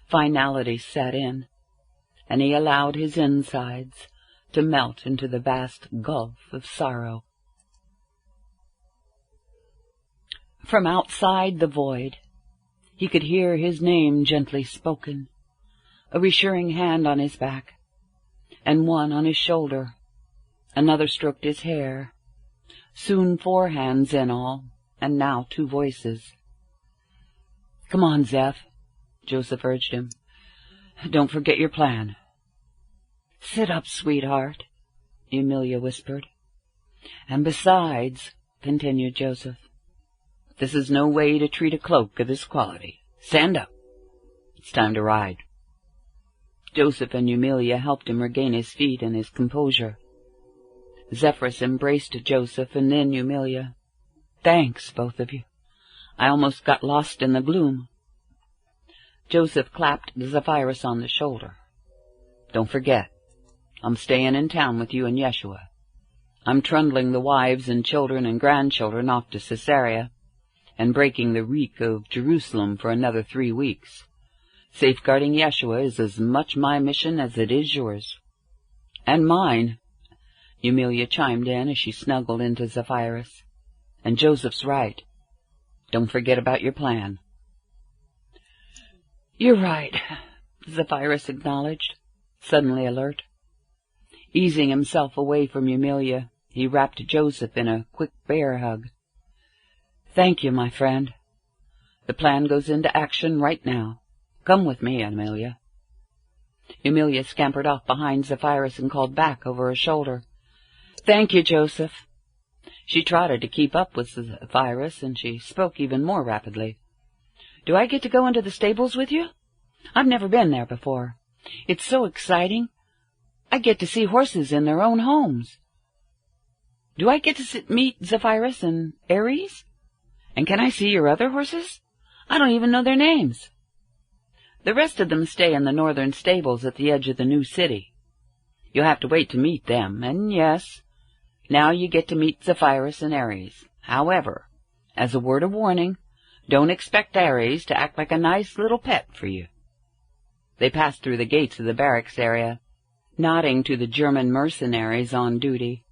Finality set in, and he allowed his insides to melt into the vast gulf of sorrow. From outside the void, he could hear his name gently spoken, a reassuring hand on his back, and one on his shoulder. Another stroked his hair. Soon 4 hands in all, and now 2 voices. "Come on, Zeph," Joseph urged him. "Don't forget your plan." "Sit up, sweetheart," Emilia whispered. "And besides," continued Joseph, "this is no way to treat a cloak of this quality. Stand up. It's time to ride." Joseph and Emilia helped him regain his feet and his composure. Zephyrus embraced Joseph and then Emilia. "Thanks, both of you. I almost got lost in the gloom." Joseph clapped Zephyrus on the shoulder. "Don't forget, I'm staying in town with you and Yeshua. I'm trundling the wives and children and grandchildren off to Caesarea and breaking the reek of Jerusalem for another 3 weeks. Safeguarding Yeshua is as much my mission as it is yours." "And mine," Emilia chimed in as she snuggled into Zephyrus. "And Joseph's right. Don't forget about your plan." "You're right," Zephyrus acknowledged, suddenly alert. Easing himself away from Emilia, he wrapped Joseph in a quick bear hug. "Thank you, my friend. The plan goes into action right now. Come with me, Emilia." Emilia scampered off behind Zephyrus and called back over her shoulder, "Thank you, Joseph." She trotted to keep up with Zephyrus, and she spoke even more rapidly. "Do I get to go into the stables with you? I've never been there before. It's so exciting. I get to see horses in their own homes. Do I get to meet Zephyrus and Ares? And can I see your other horses? I don't even know their names." "The rest of them stay in the northern stables at the edge of the new city. You'll have to wait to meet them, and yes, now you get to meet Zephyrus and Ares. However, as a word of warning, don't expect Ares to act like a nice little pet for you." They passed through the gates of the barracks area, nodding to the German mercenaries on duty.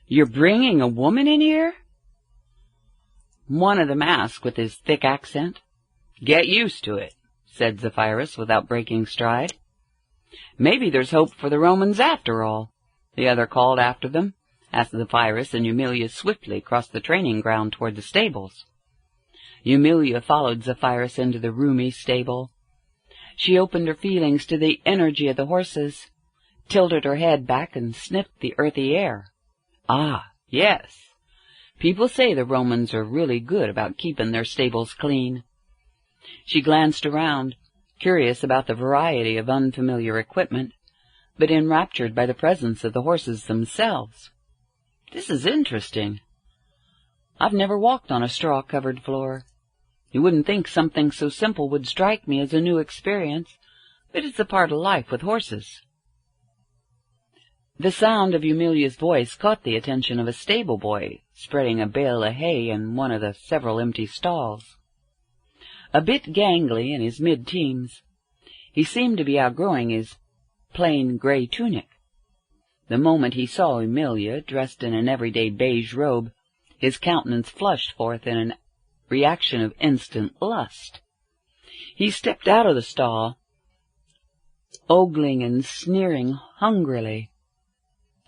"You're bringing a woman in here?" One of them asked with his thick accent. "Get used to it," said Zephyrus without breaking stride. "Maybe there's hope for the Romans after all," the other called after them, as Zephyrus and Emilia swiftly crossed the training ground toward the stables. Emilia followed Zephyrus into the roomy stable. She opened her feelings to the energy of the horses, tilted her head back and sniffed the earthy air. Ah, yes. People say the Romans are really good about keeping their stables clean. She glanced around, curious about the variety of unfamiliar equipment, but enraptured by the presence of the horses themselves. This is interesting. I've never walked on a straw-covered floor. You wouldn't think something so simple would strike me as a new experience, but it's a part of life with horses. The sound of Emilia's voice caught the attention of a stable boy spreading a bale of hay in one of the several empty stalls. A bit gangly in his mid-teens, He seemed to be outgrowing his plain gray tunic. The moment he saw Emilia, dressed in an everyday beige robe, his countenance flushed forth in a reaction of instant lust. He stepped out of the stall, ogling and sneering hungrily.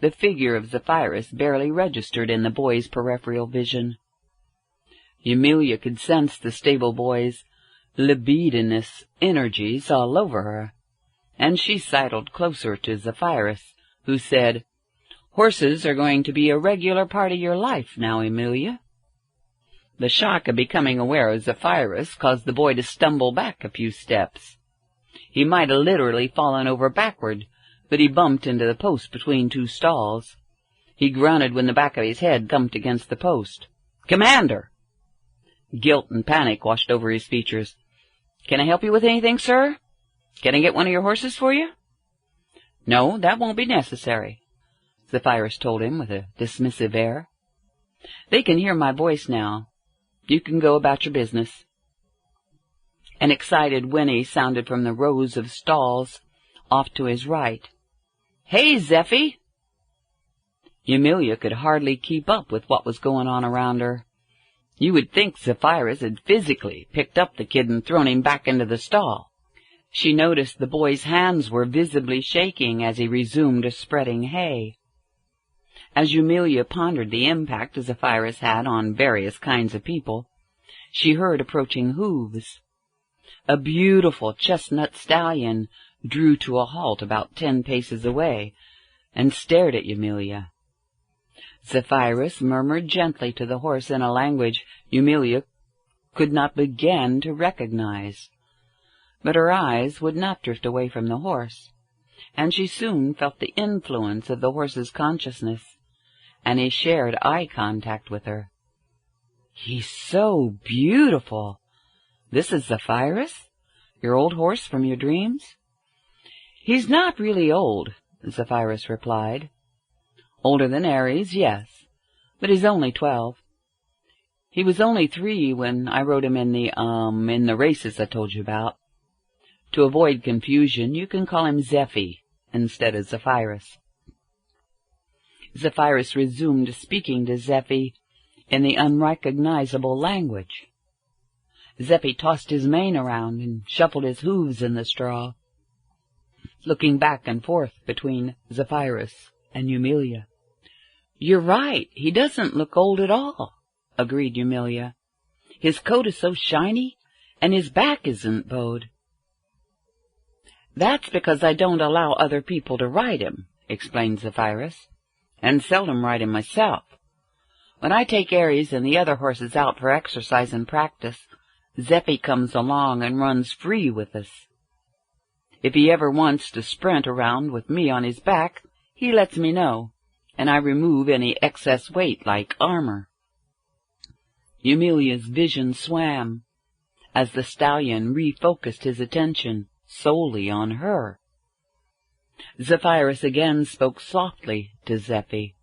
The figure of Zephyrus barely registered in the boy's peripheral vision. Emilia could sense the stable boy's libidinous energies all over her, and she sidled closer to Zephyrus, who said, "Horses are going to be a regular part of your life now, Emilia." The shock of becoming aware of Zephyrus caused the boy to stumble back a few steps. He might have literally fallen over backward, but he bumped into the post between two stalls. He grunted when the back of his head thumped against the post. "Commander!" Guilt and panic washed over his features. "Can I help you with anything, sir? Can I get one of your horses for you?" "No, that won't be necessary," Zephyrus told him with a dismissive air. "They can hear my voice now. You can go about your business." An excited whinny sounded from the rows of stalls off to his right. "Hey, Zeffy!" Emilia could hardly keep up with what was going on around her. You would think Zephyrus had physically picked up the kid and thrown him back into the stall. She noticed the boy's hands were visibly shaking as he resumed spreading hay. As Emilia pondered the impact Zephyrus had on various kinds of people, she heard approaching hooves. A beautiful chestnut stallion drew to a halt about 10 paces away and stared at Emilia. Zephyrus murmured gently to the horse in a language Emilia could not begin to recognize. But her eyes would not drift away from the horse, and she soon felt the influence of the horse's consciousness, and he shared eye contact with her. "He's so beautiful. This is Zephyrus, your old horse from your dreams?" "He's not really old," Zephyrus replied. "Older than Ares, yes, but he's only 12. He was only 3 when I rode him in the races I told you about. To avoid confusion, you can call him Zeffy instead of Zephyrus." Zephyrus resumed speaking to Zeffy in the unrecognizable language. Zeffy tossed his mane around and shuffled his hooves in the straw, looking back and forth between Zephyrus and Emilia. "You're right, he doesn't look old at all," agreed Emilia. "His coat is so shiny, and his back isn't bowed." "That's because I don't allow other people to ride him," explained Zephyrus, "and seldom ride him myself. When I take Ares and the other horses out for exercise and practice, Zeffy comes along and runs free with us. If he ever wants to sprint around with me on his back, he lets me know, and I remove any excess weight like armor." Emilia's vision swam as the stallion refocused his attention solely on her. Zephyrus again spoke softly to Zeffy.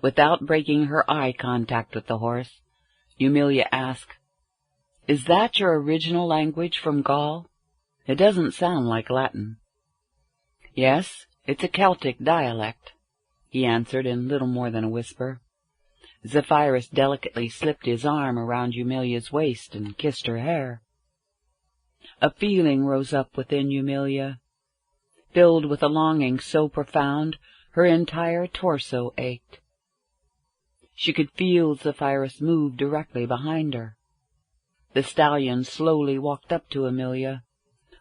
Without breaking her eye contact with the horse, Emilia asked, "Is that your original language from Gaul? It doesn't sound like Latin." "Yes, it's a Celtic dialect," he answered in little more than a whisper. Zephyrus delicately slipped his arm around Emilia's waist and kissed her hair. A feeling rose up within Emilia. Filled with a longing so profound, her entire torso ached. She could feel Zephyrus move directly behind her. The stallion slowly walked up to Emilia,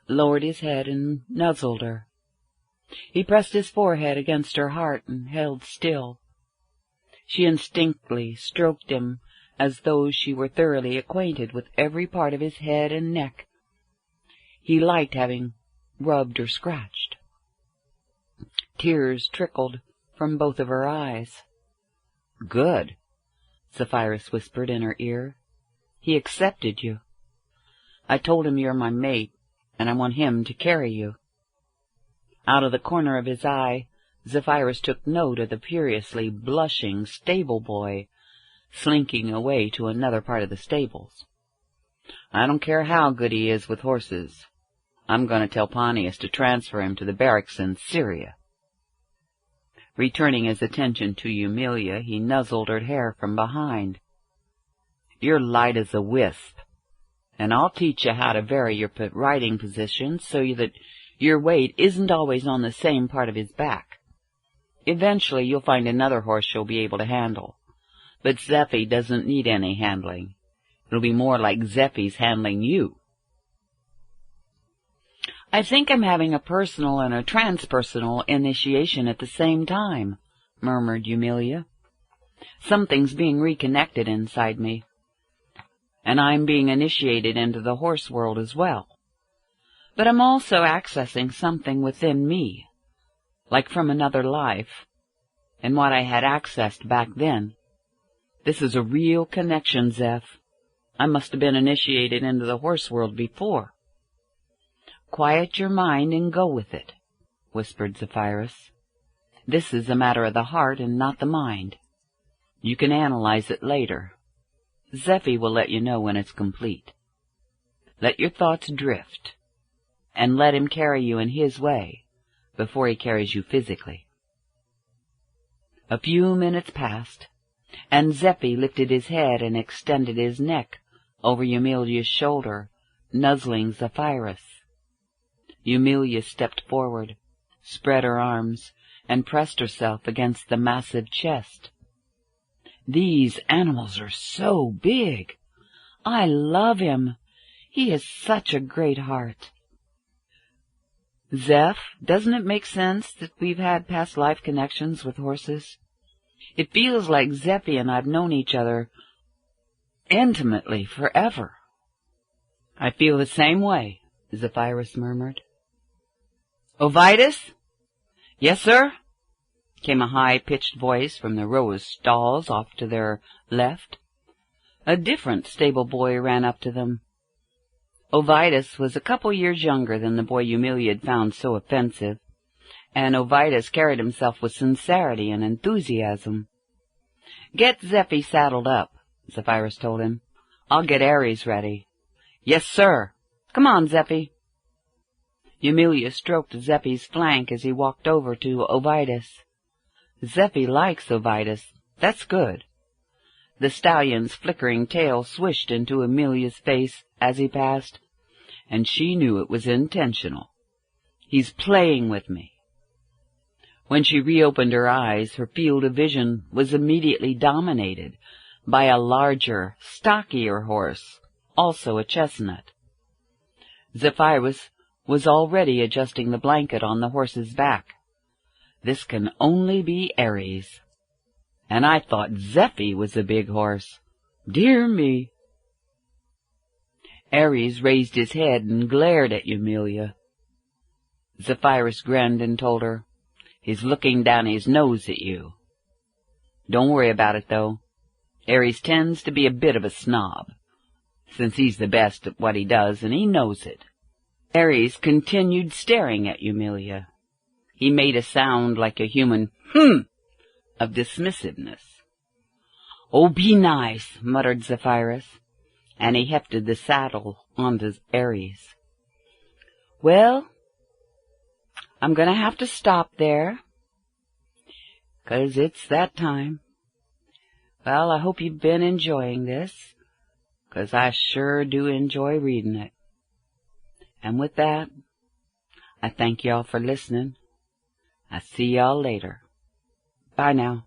lowered his head and nuzzled her. He pressed his forehead against her heart and held still. She instinctively stroked him as though she were thoroughly acquainted with every part of his head and neck. He liked having rubbed or scratched. Tears trickled from both of her eyes. "Good," Zephyrus whispered in her ear. "He accepted you. I told him you're my mate, and I want him to carry you." Out of the corner of his eye, Zephyrus took note of the furiously blushing stable boy, slinking away to another part of the stables. "I don't care how good he is with horses. I'm going to tell Pontius to transfer him to the barracks in Syria. Returning his attention to Eumelia, he nuzzled her hair from behind. You're light as a wisp, and I'll teach you how to vary your riding position so that your weight isn't always on the same part of his back. Eventually you'll find another horse you'll be able to handle. But Zephy doesn't need any handling. It'll be more like Zephy's handling you. I think I'm having a personal and a transpersonal initiation at the same time, murmured Eumelia. Something's being reconnected inside me, and I'm being initiated into the horse world as well. But I'm also accessing something within me, like from another life, and what I had accessed back then. This is a real connection, Zeph. I must have been initiated into the horse world before. Quiet your mind and go with it, whispered Zephyrus. This is a matter of the heart and not the mind. You can analyze it later. Zephy will let you know when it's complete. Let your thoughts drift, and let him carry you in his way before he carries you physically. A few minutes passed, and Zephy lifted his head and extended his neck over Eumelia's shoulder, nuzzling Zephyrus. Eumelia stepped forward, spread her arms, and pressed herself against the massive chest. These animals are so big. I love him. He has such a great heart. Zeph, doesn't it make sense that we've had past life connections with horses? It feels like Zephy and I've known each other intimately forever. I feel the same way, Zephyrus murmured. Ovidius? Yes, sir? Came a high-pitched voice from the row of stalls off to their left. A different stable boy ran up to them. Ovidius was a couple years younger than the boy Eumelia had found so offensive, and Ovidius carried himself with sincerity and enthusiasm. Get Zephy saddled up, Zephyrus told him. I'll get Ares ready. Yes, sir. Come on, Zephy. Eumelia stroked Zephy's flank as he walked over to Ovidius. Zephy likes Ovidius. That's good. The stallion's flickering tail swished into Eumelia's face as he passed, and she knew it was intentional. He's playing with me. When she reopened her eyes, her field of vision was immediately dominated by a larger, stockier horse, also a chestnut. Zephyrus was already adjusting the blanket on the horse's back. This can only be Ares. And I thought Zephy was a big horse. Dear me. Ares raised his head and glared at Eumelia. Zephyrus grinned and told her, He's looking down his nose at you. Don't worry about it, though. Ares tends to be a bit of a snob, since he's the best at what he does, and he knows it. Ares continued staring at Eumelia. He made a sound like a human of dismissiveness. Oh, be nice, muttered Zephyrus, and he hefted the saddle onto Ares. Well, I'm going to have to stop there, 'cause it's that time. Well, I hope you've been enjoying this, 'cause I sure do enjoy reading it. And with that, I thank y'all for listening. I'll see y'all later. Bye now.